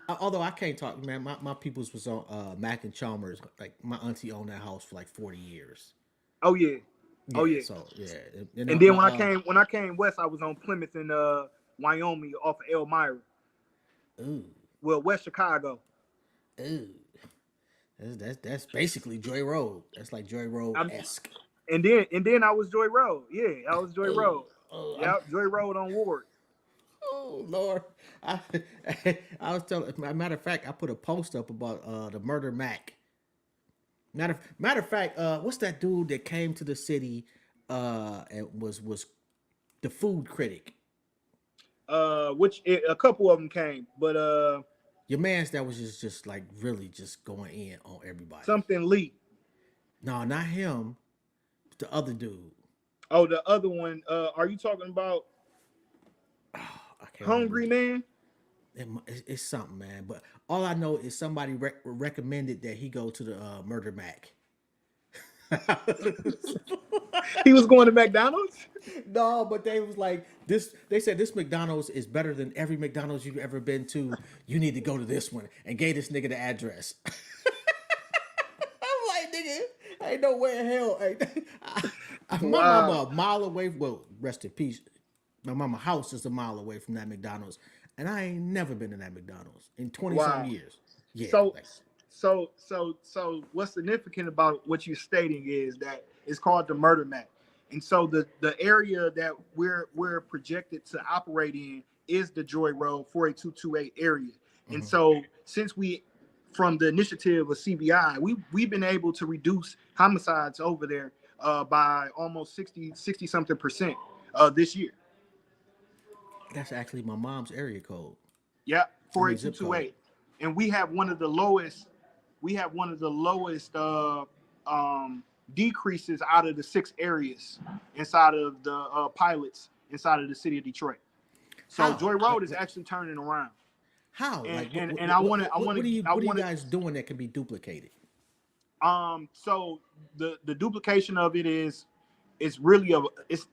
[SPEAKER 2] Although I can't talk, man. My peoples was on Mac and Chalmers. Like my auntie owned that house for like 40 years.
[SPEAKER 3] Oh yeah, oh
[SPEAKER 2] Yeah,
[SPEAKER 3] yeah.
[SPEAKER 2] so yeah. And
[SPEAKER 3] And then when I came west, I was on Plymouth in Wyoming off of Elmira.
[SPEAKER 2] ooh,
[SPEAKER 3] Well, West Chicago.
[SPEAKER 2] ooh. That's basically Joy Road. That's like Joy Road
[SPEAKER 3] I'm,
[SPEAKER 2] esque.
[SPEAKER 3] and then I was Joy Road. Yeah, I was Joy
[SPEAKER 2] Oh,
[SPEAKER 3] Road.
[SPEAKER 2] oh,
[SPEAKER 3] Yep, Joy Road on Ward.
[SPEAKER 2] oh Lord. I I was telling matter of fact, I put a post up about the murder Mac. Matter of fact, what's that dude that came to the city and was the food critic?
[SPEAKER 3] Which a couple of them came, but
[SPEAKER 2] Your man's that was just like really just going in on everybody.
[SPEAKER 3] something Lee.
[SPEAKER 2] No, not him. The other dude.
[SPEAKER 3] Oh, the other one. Are you talking about
[SPEAKER 2] I can't remember.
[SPEAKER 3] Hungry Man?
[SPEAKER 2] It's something, man. But all I know is somebody recommended that he go to the Murder Mac.
[SPEAKER 3] He was going to McDonald's.
[SPEAKER 2] No, but they was like this. They said this McDonald's is better than every McDonald's you've ever been to. You need to go to this one, and gave this nigga the address. I'm like, nigga, ain't no way in hell. My
[SPEAKER 3] Wow,
[SPEAKER 2] mama a mile away. Well, rest in peace. My mama house is a mile away from that McDonald's, and I ain't never been in that McDonald's in 20 some
[SPEAKER 3] wow.
[SPEAKER 2] years. Yeah,
[SPEAKER 3] So,
[SPEAKER 2] like
[SPEAKER 3] so, what's significant about what you're stating is that it's called the murder map, and so the area that we're projected to operate in is the Joy Road 48228 area, and
[SPEAKER 2] mhm.
[SPEAKER 3] so since we from the initiative of CBI, we've been able to reduce homicides over there by almost 60 something percent this year.
[SPEAKER 2] That's actually my mom's area code.
[SPEAKER 3] Yeah,
[SPEAKER 2] I mean zip code.
[SPEAKER 3] 48228. And we have one of the lowest decreases out of the 6 areas inside of the pilots inside of the city of Detroit. So
[SPEAKER 2] How?
[SPEAKER 3] Joy Road is actually turning around.
[SPEAKER 2] How?
[SPEAKER 3] And
[SPEAKER 2] Like
[SPEAKER 3] and I want to I want to I
[SPEAKER 2] what are you
[SPEAKER 3] want to
[SPEAKER 2] guys doing that can be duplicated?
[SPEAKER 3] so the duplication of it is it's really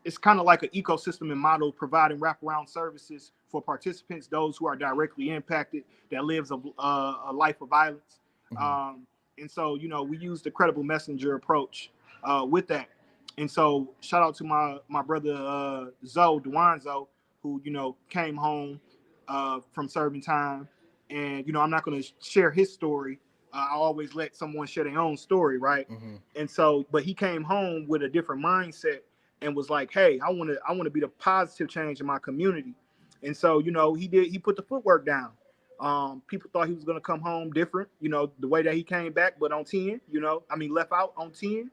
[SPEAKER 3] it's kind of like an ecosystem and model providing wraparound services for participants, those who are directly impacted, that lives a life of violence.
[SPEAKER 2] Hmm.
[SPEAKER 3] um, and so we use the credible messenger approach with that. And so shout out to my brother Zoe Dwanzo, who came home from serving time, and I'm not going to share his story. I always let someone share their own story, right?
[SPEAKER 2] Mm-hmm.
[SPEAKER 3] And so, but he came home with a different mindset and was like, "Hey, I want to be the positive change in my community." And so, he put the footwork down. People thought he was going to come home different, the way that he came back, but on 10, I mean, left out on 10,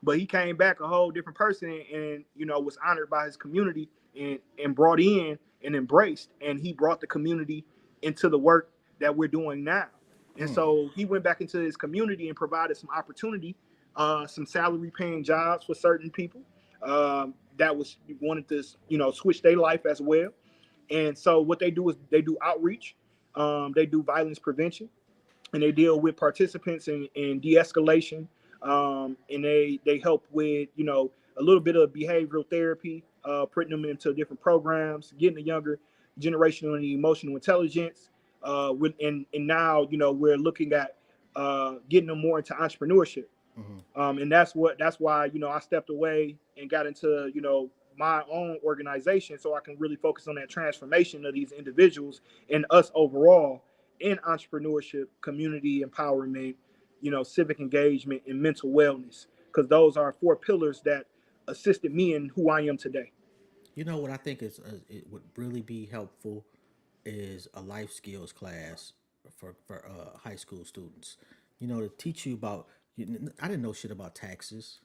[SPEAKER 3] but he came back a whole different person, and was honored by his community, and brought in and embraced, and he brought the community into the work that we're doing now. And
[SPEAKER 2] Mm.
[SPEAKER 3] so he went back into his community and provided some opportunity, some salary paying jobs for certain people that was wanted to switch their life as well. And so what they do is they do outreach, they do violence prevention, and they deal with participants in de-escalation, and they help with a little bit of behavioral therapy, putting them into different programs, getting the younger generation on the emotional intelligence, and now we're looking at getting them more into entrepreneurship.
[SPEAKER 2] Mm-hmm.
[SPEAKER 3] And that's why I stepped away and got into my own organization, so I can really focus on that transformation of these individuals and us overall in entrepreneurship, community empowerment, civic engagement, and mental wellness, because those are four pillars that assisted me in who I am today.
[SPEAKER 2] You know what I think is it would really be helpful is a life skills class for high school students. You know, to teach you about. I didn't know shit about taxes.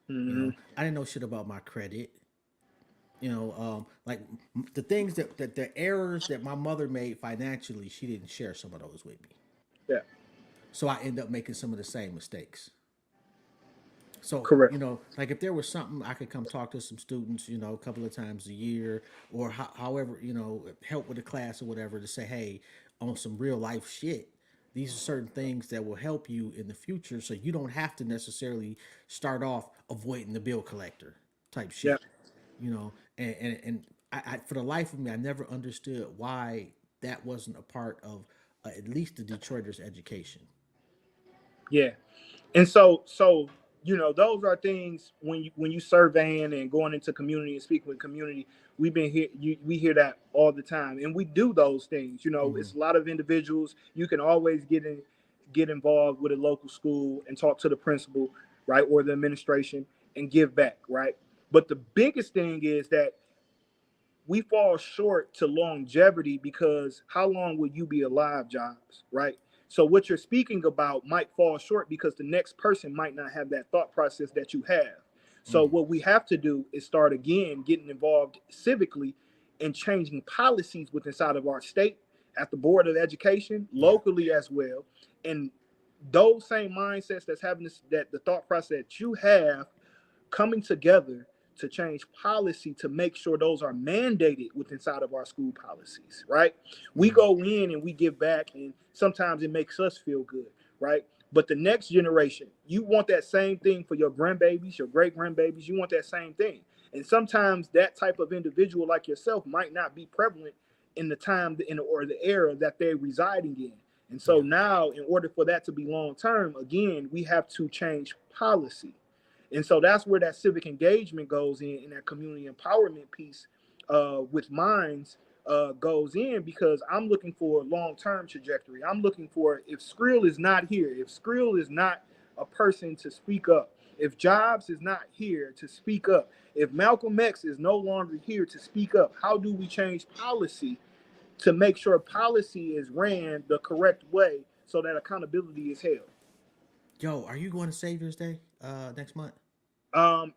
[SPEAKER 2] You
[SPEAKER 3] Mm-hmm.
[SPEAKER 2] know, I didn't know shit about my credit. You know, like the things that the errors that my mother made financially, she didn't share some of those with me.
[SPEAKER 3] Yeah,
[SPEAKER 2] So I end up making some of the same mistakes. So,
[SPEAKER 3] correct.
[SPEAKER 2] you know, like if there was something I could come talk to some students, you know, a couple of times a year or however, you know, help with a class or whatever to say, hey, on some real life shit, these are certain things that will help you in the future so you don't have to necessarily start off avoiding the bill collector type
[SPEAKER 3] Yeah,
[SPEAKER 2] shit, you know, and for the life of me, I never understood why that wasn't a part of at least the Detroiters' education.
[SPEAKER 3] yeah. And so those are things when you surveying and going into community and speaking with community. We hear that all the time, and we do those things.
[SPEAKER 2] Mm-hmm.
[SPEAKER 3] It's a lot of individuals. You can always get involved with a local school and talk to the principal, right, or the administration, and give back, right. But the biggest thing is that we fall short to longevity, because how long will you be alive, Jobs, right? So what you're speaking about might fall short because the next person might not have that thought process that you have. So
[SPEAKER 2] Mm.
[SPEAKER 3] what we have to do is start again getting involved civically and changing policies within inside of our state, at the board of education,
[SPEAKER 2] Yeah.
[SPEAKER 3] locally as well. And those same mindsets that's having this, that the thought process that you have, coming together to change policy to make sure those are mandated within inside of our school policies, right? We
[SPEAKER 2] Mm-hmm.
[SPEAKER 3] go in and we give back, and sometimes it makes us feel good, right? But the next generation, you want that same thing for your grandbabies, your great grandbabies. You want that same thing. And sometimes that type of individual like yourself might not be prevalent in the time or the era that they're residing in. And so
[SPEAKER 2] Yeah.
[SPEAKER 3] now, in order for that to be long term, again, we have to change policy. And so that's where that civic engagement goes in, and that community empowerment piece with minds goes in, because I'm looking for a long term trajectory. I'm looking for, if Screal is not here, if Screal is not a person to speak up, if Jobs is not here to speak up, if Malcolm X is no longer here to speak up, how do we change policy to make sure policy is ran the correct way so that accountability is held?
[SPEAKER 2] Yo, are you going to Savior's Day next month?
[SPEAKER 3] I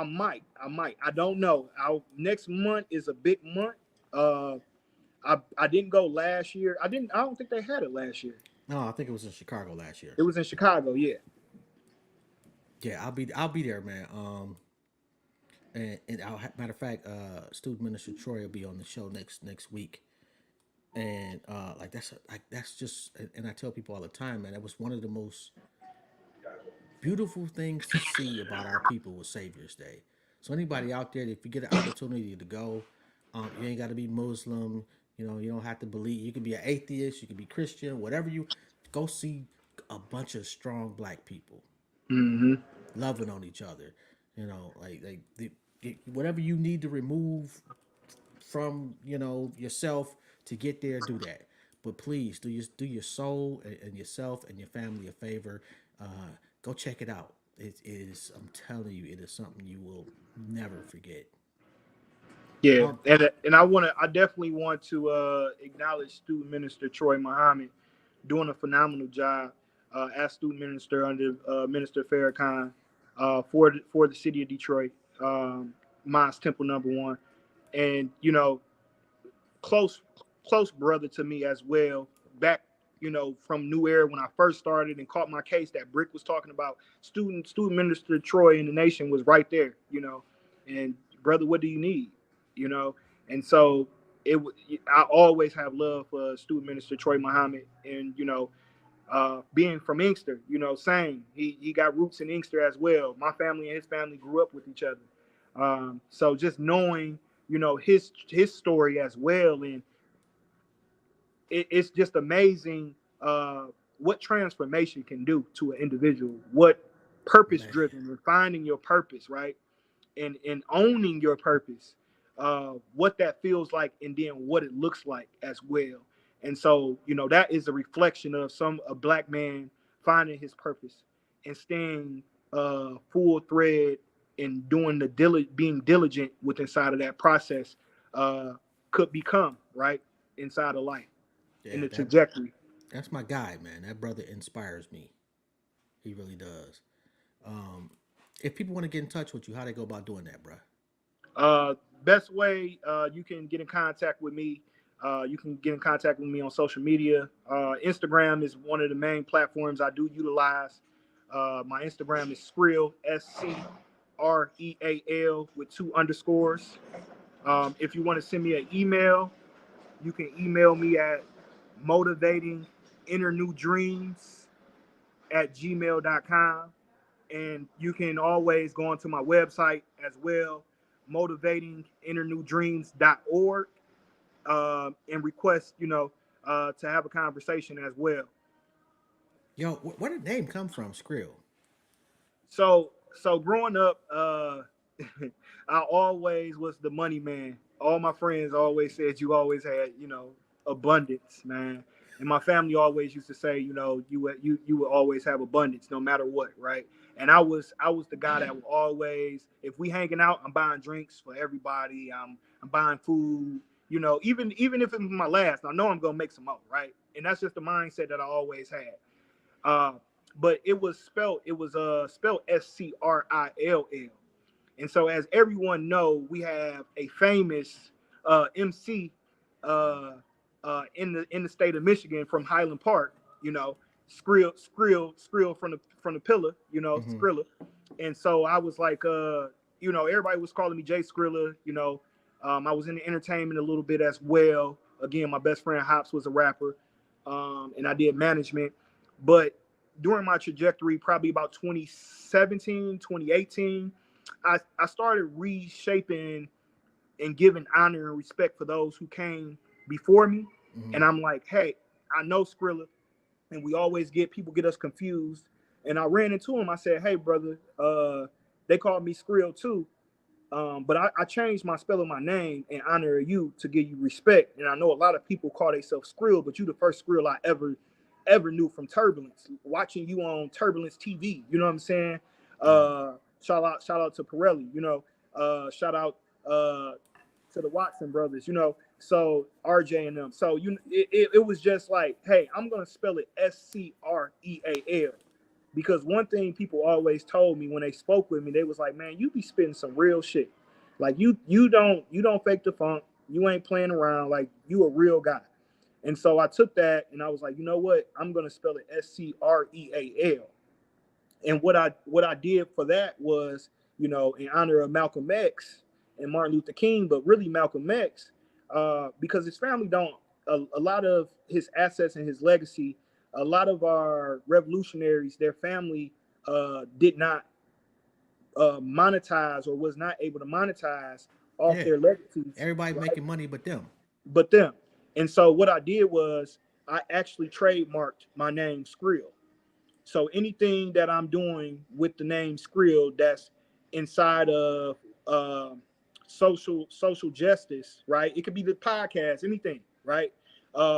[SPEAKER 3] might. I don't know. Next month is a big month. Uh, I didn't go last year. I didn't. I don't think they had it last year.
[SPEAKER 2] No, I think it was in Chicago last year.
[SPEAKER 3] It was in Chicago. Yeah.
[SPEAKER 2] Yeah, I'll be there, man. And matter of fact, student minister Troy will be on the show next week, and like that's just, and I tell people all the time, man, that was one of the most beautiful things to see about our people was Savior's Day. So anybody out there, if you get an opportunity to go, you ain't got to be Muslim. You know, you don't have to believe. You can be an atheist. You can be Christian. Whatever you go see a bunch of strong black people
[SPEAKER 3] Hmm.
[SPEAKER 2] loving on each other. You know, whatever you need to remove from yourself to get there, do that. But please do your soul and yourself and your family a favor. Go check it out. It is, I'm telling you, it is something you will never forget.
[SPEAKER 3] Yeah,
[SPEAKER 2] Um,
[SPEAKER 3] and I definitely want to acknowledge Student Minister Troy Muhammad doing a phenomenal job as student minister under Minister Farrakhan for the city of Detroit, Mines Temple #1, and close close brother to me as well. Back from New Era when I first started and caught my case that Brick was talking about, student minister Troy in the nation was right there. And brother, what do you need? You know, and so it I always have love for student minister Troy Muhammad, and being from Inkster, same. He got roots in Inkster as well. My family and his family grew up with each other. So just knowing, his story as well, and it's just amazing what transformation can do to an individual. What purpose
[SPEAKER 2] Man,
[SPEAKER 3] driven and finding your purpose, right? And owning your purpose, what that feels like, and then what it looks like as well. And so, that is a reflection of a black man finding his purpose and staying full thread and doing being diligent with inside of that process, uh, could become right inside of life in
[SPEAKER 2] yeah,
[SPEAKER 3] the trajectory.
[SPEAKER 2] that's my guy, man. That brother inspires me. He really does. Um, if people want to get in touch with you, how they go about doing that, bro?
[SPEAKER 3] Uh, Best way you can get in contact with me. You can get in contact with me on social media. Instagram is one of the main platforms I do utilize. My Instagram is Screal, SCREAL with 2 underscores. If you want to send me an email, you can email me at motivatinginnernewdreams@gmail.com. And you can always go onto my website as well, motivatinginnernewdreams.org, and request, to have a conversation as well.
[SPEAKER 2] Yo, where did the name come from, Skrill?
[SPEAKER 3] So growing up, I always was the money man. All my friends always said you always had, abundance, man. And my family always used to say, you would always have abundance no matter what, right? And I was the guy that would always, if we hanging out, I'm buying drinks for everybody. I'm buying food, even if it's my last, I know I'm gonna make some more, right? And that's just the mindset that I always had. Uh, but it was spelled Scrill. And so, as everyone know, we have a famous MC uh, in the state of Michigan from Highland Park. Skrill from the pillar.
[SPEAKER 2] Mm-hmm.
[SPEAKER 3] Skrilla. And so I was like, everybody was calling me Jay Skrilla. I was in the entertainment a little bit as well. Again, my best friend Hops was a rapper, and I did management. But during my trajectory, probably about 2017, 2018, I started reshaping and giving honor and respect for those who came before me.
[SPEAKER 2] Mm-hmm.
[SPEAKER 3] And I'm like, hey, I know Skrilla, and we always get us confused. And I ran into him. I said, hey, brother, they called me Skrill too. But I changed my spell of my name in honor of you to give you respect. And I know a lot of people call themselves Skrill, but you the first Skrill I ever knew from Turbulence. Watching you on Turbulence TV, you know what I'm saying?
[SPEAKER 2] Yeah.
[SPEAKER 3] Shout out to Pirelli, shout out to the Watson brothers, so RJ and them. So it was just like, hey, I'm gonna spell it Screal, because one thing people always told me when they spoke with me, they was like, man, you be spitting some real shit. Like you don't fake the funk. You ain't playing around. Like you a real guy. And so I took that and I was like, you know what? I'm gonna spell it Screal. And what I did for that was, in honor of Malcolm X and Martin Luther King, but really Malcolm X, because his family don't, a lot of his assets and his legacy, a lot of our revolutionaries, their family did not monetize, or was not able to monetize off
[SPEAKER 2] Yeah.
[SPEAKER 3] their legacies,
[SPEAKER 2] Everybody
[SPEAKER 3] right?
[SPEAKER 2] making money but them.
[SPEAKER 3] But them. And so what I did was I actually trademarked my name Skrill. So anything that I'm doing with the name Skrill, that's inside of uh, social justice, right? It could be the podcast, anything, right?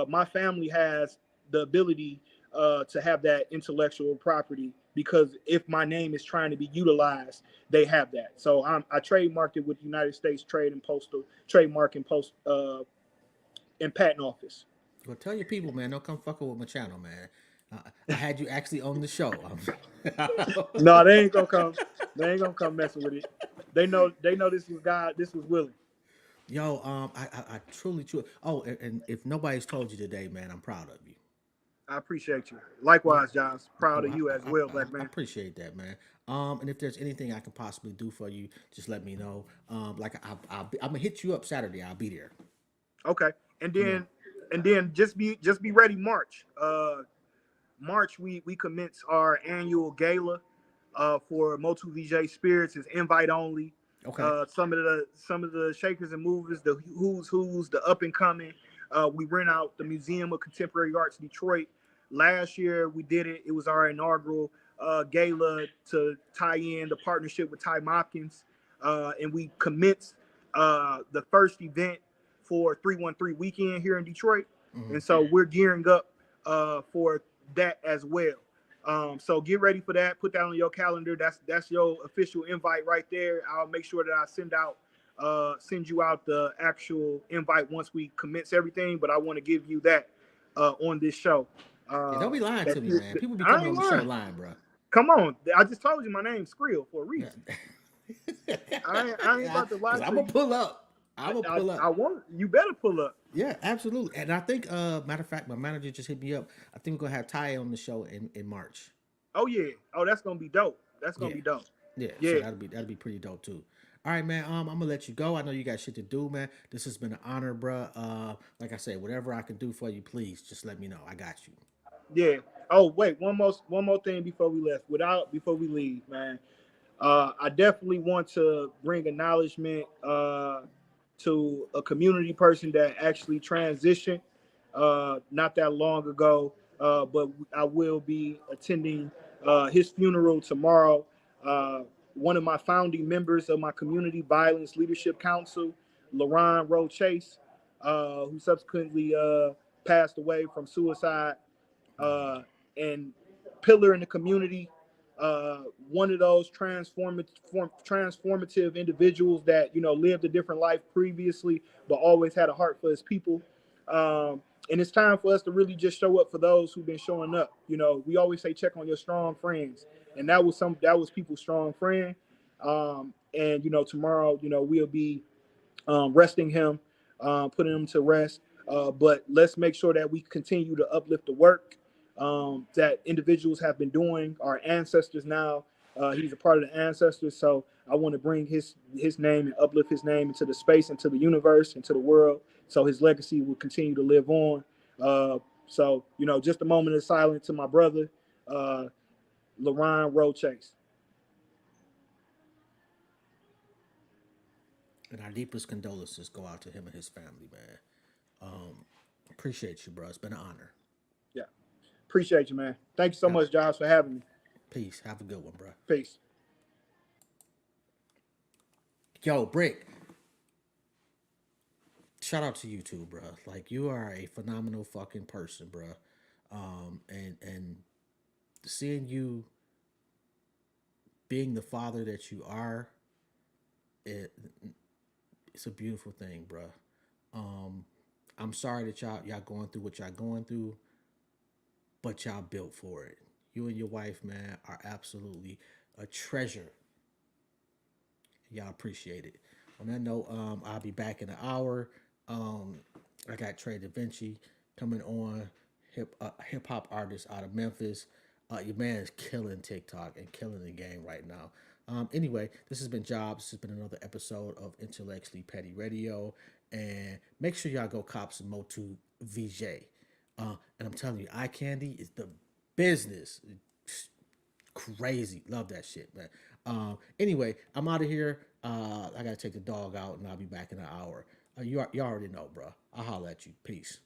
[SPEAKER 3] My family has the ability to have that intellectual property because if my name is trying to be utilized, they have that. So I trademarked it with the United States Trade and Postal Trademark and Post and Patent Office.
[SPEAKER 2] Well, tell your people, man, don't come fucking with my channel, man. I had you actually on the show.
[SPEAKER 3] No, they ain't gonna come. They ain't gonna come messing with it. They know this was God. This was willing.
[SPEAKER 2] Yo, I truly, truly. Oh, and if nobody's told you today, man, I'm proud of you.
[SPEAKER 3] I appreciate you.
[SPEAKER 2] Yeah.
[SPEAKER 3] Likewise, Josh. Proud
[SPEAKER 2] Well,
[SPEAKER 3] of you as well, black
[SPEAKER 2] I
[SPEAKER 3] man.
[SPEAKER 2] appreciate that, man. And if there's anything I can possibly do for you, just let me know. Like I'm gonna hit you up Saturday. I'll be there.
[SPEAKER 3] Okay. And
[SPEAKER 2] You know.
[SPEAKER 3] then just be ready March. March we commence our annual gala for Motu VJ Spirits is invite only.
[SPEAKER 2] Okay.
[SPEAKER 3] Some of the shakers and movers, the who's the up and coming. We rent out the Museum of Contemporary Arts Detroit. Last year we did it. It was our inaugural gala to tie in the partnership with Ty Mopkins, and we commenced the first event for 313 weekend here in Detroit,
[SPEAKER 2] Hmm.
[SPEAKER 3] and so we're gearing up for that as well. So get ready for that. Put that on your calendar. That's your official invite right there. I'll make sure that I send you out the actual invite once we commence everything. But I want to give you that on this show.
[SPEAKER 2] Yeah, don't be lying
[SPEAKER 3] That
[SPEAKER 2] to me, man. People be
[SPEAKER 3] I
[SPEAKER 2] coming
[SPEAKER 3] ain't
[SPEAKER 2] on the show
[SPEAKER 3] lying.
[SPEAKER 2] lying, bro.
[SPEAKER 3] Come on, I just told you my name's Screal for a
[SPEAKER 2] Yeah.
[SPEAKER 3] reason. I ain't about to lie
[SPEAKER 2] Because I'm
[SPEAKER 3] to
[SPEAKER 2] gonna
[SPEAKER 3] you.
[SPEAKER 2] pull up. I'm
[SPEAKER 3] I,
[SPEAKER 2] gonna
[SPEAKER 3] I,
[SPEAKER 2] pull
[SPEAKER 3] I
[SPEAKER 2] up.
[SPEAKER 3] want you better pull up.
[SPEAKER 2] Yeah, absolutely. And I think, matter of fact, my manager just hit me up. I think we're gonna have Ty on the show in March.
[SPEAKER 3] Oh yeah. Oh, that's gonna be dope. That's gonna
[SPEAKER 2] Yeah,
[SPEAKER 3] be dope.
[SPEAKER 2] yeah. So
[SPEAKER 3] Yeah.
[SPEAKER 2] that'll be pretty dope too. All right, man. I'm gonna let you go. I know you got shit to do, man. This has been an honor, bruh. Like I said, whatever I can do for you, please just let me know. I got you.
[SPEAKER 3] Yeah. Oh wait, one more thing before we left. Before we leave, man. I definitely want to bring acknowledgement to a community person that actually transitioned not that long ago. But I will be attending his funeral tomorrow. Uh, One of my founding members of my Community Violence Leadership Council, LaRon Rowe Chase, who subsequently passed away from suicide, uh, and pillar in the community. One of those transformative individuals that lived a different life previously, but always had a heart for his people. And it's time for us to really just show up for those who've been showing up. We always say check on your strong friends, and that was people's strong friend. And tomorrow, we'll be resting him, putting him to rest. But let's make sure that we continue to uplift the work that individuals have been doing. Our ancestors now, he's a part of the ancestors. So I want to bring his name and uplift his name into the space, into the universe, into the world. So his legacy will continue to live on. So just a moment of silence to my brother, uh, LaRon Rowe Chase.
[SPEAKER 2] And our deepest condolences go out to him and his family, man. Appreciate you, bro. It's been an honor.
[SPEAKER 3] Yeah, appreciate you, man. Thank you so
[SPEAKER 2] Yeah.
[SPEAKER 3] much, Josh, for having me.
[SPEAKER 2] Peace. Have a good one, bro.
[SPEAKER 3] Peace.
[SPEAKER 2] Yo, Brick. Shout out to you too, bro. Like you are a phenomenal fucking person, bro. And seeing you being the father that you are, it it's a beautiful thing, bro. Um, I'm sorry that y'all going through what y'all going through, but y'all built for it. You and your wife, man, are absolutely a treasure. Y'all appreciate it. On that note, I'll be back in an hour. Um, I got Trey Da Vinci coming on, hip hop artist out of Memphis. Your man is killing TikTok and killing the game right now. Anyway, this has been Jobs. This has been another episode of Intellectually Petty Radio. And make sure y'all go cop some Motu VJ. And I'm telling you, eye candy is the business. Crazy. Love that shit, man. Anyway, I'm out of here. I gotta take the dog out and I'll be back in an hour. You already know, bro. I'll holler at you. Peace.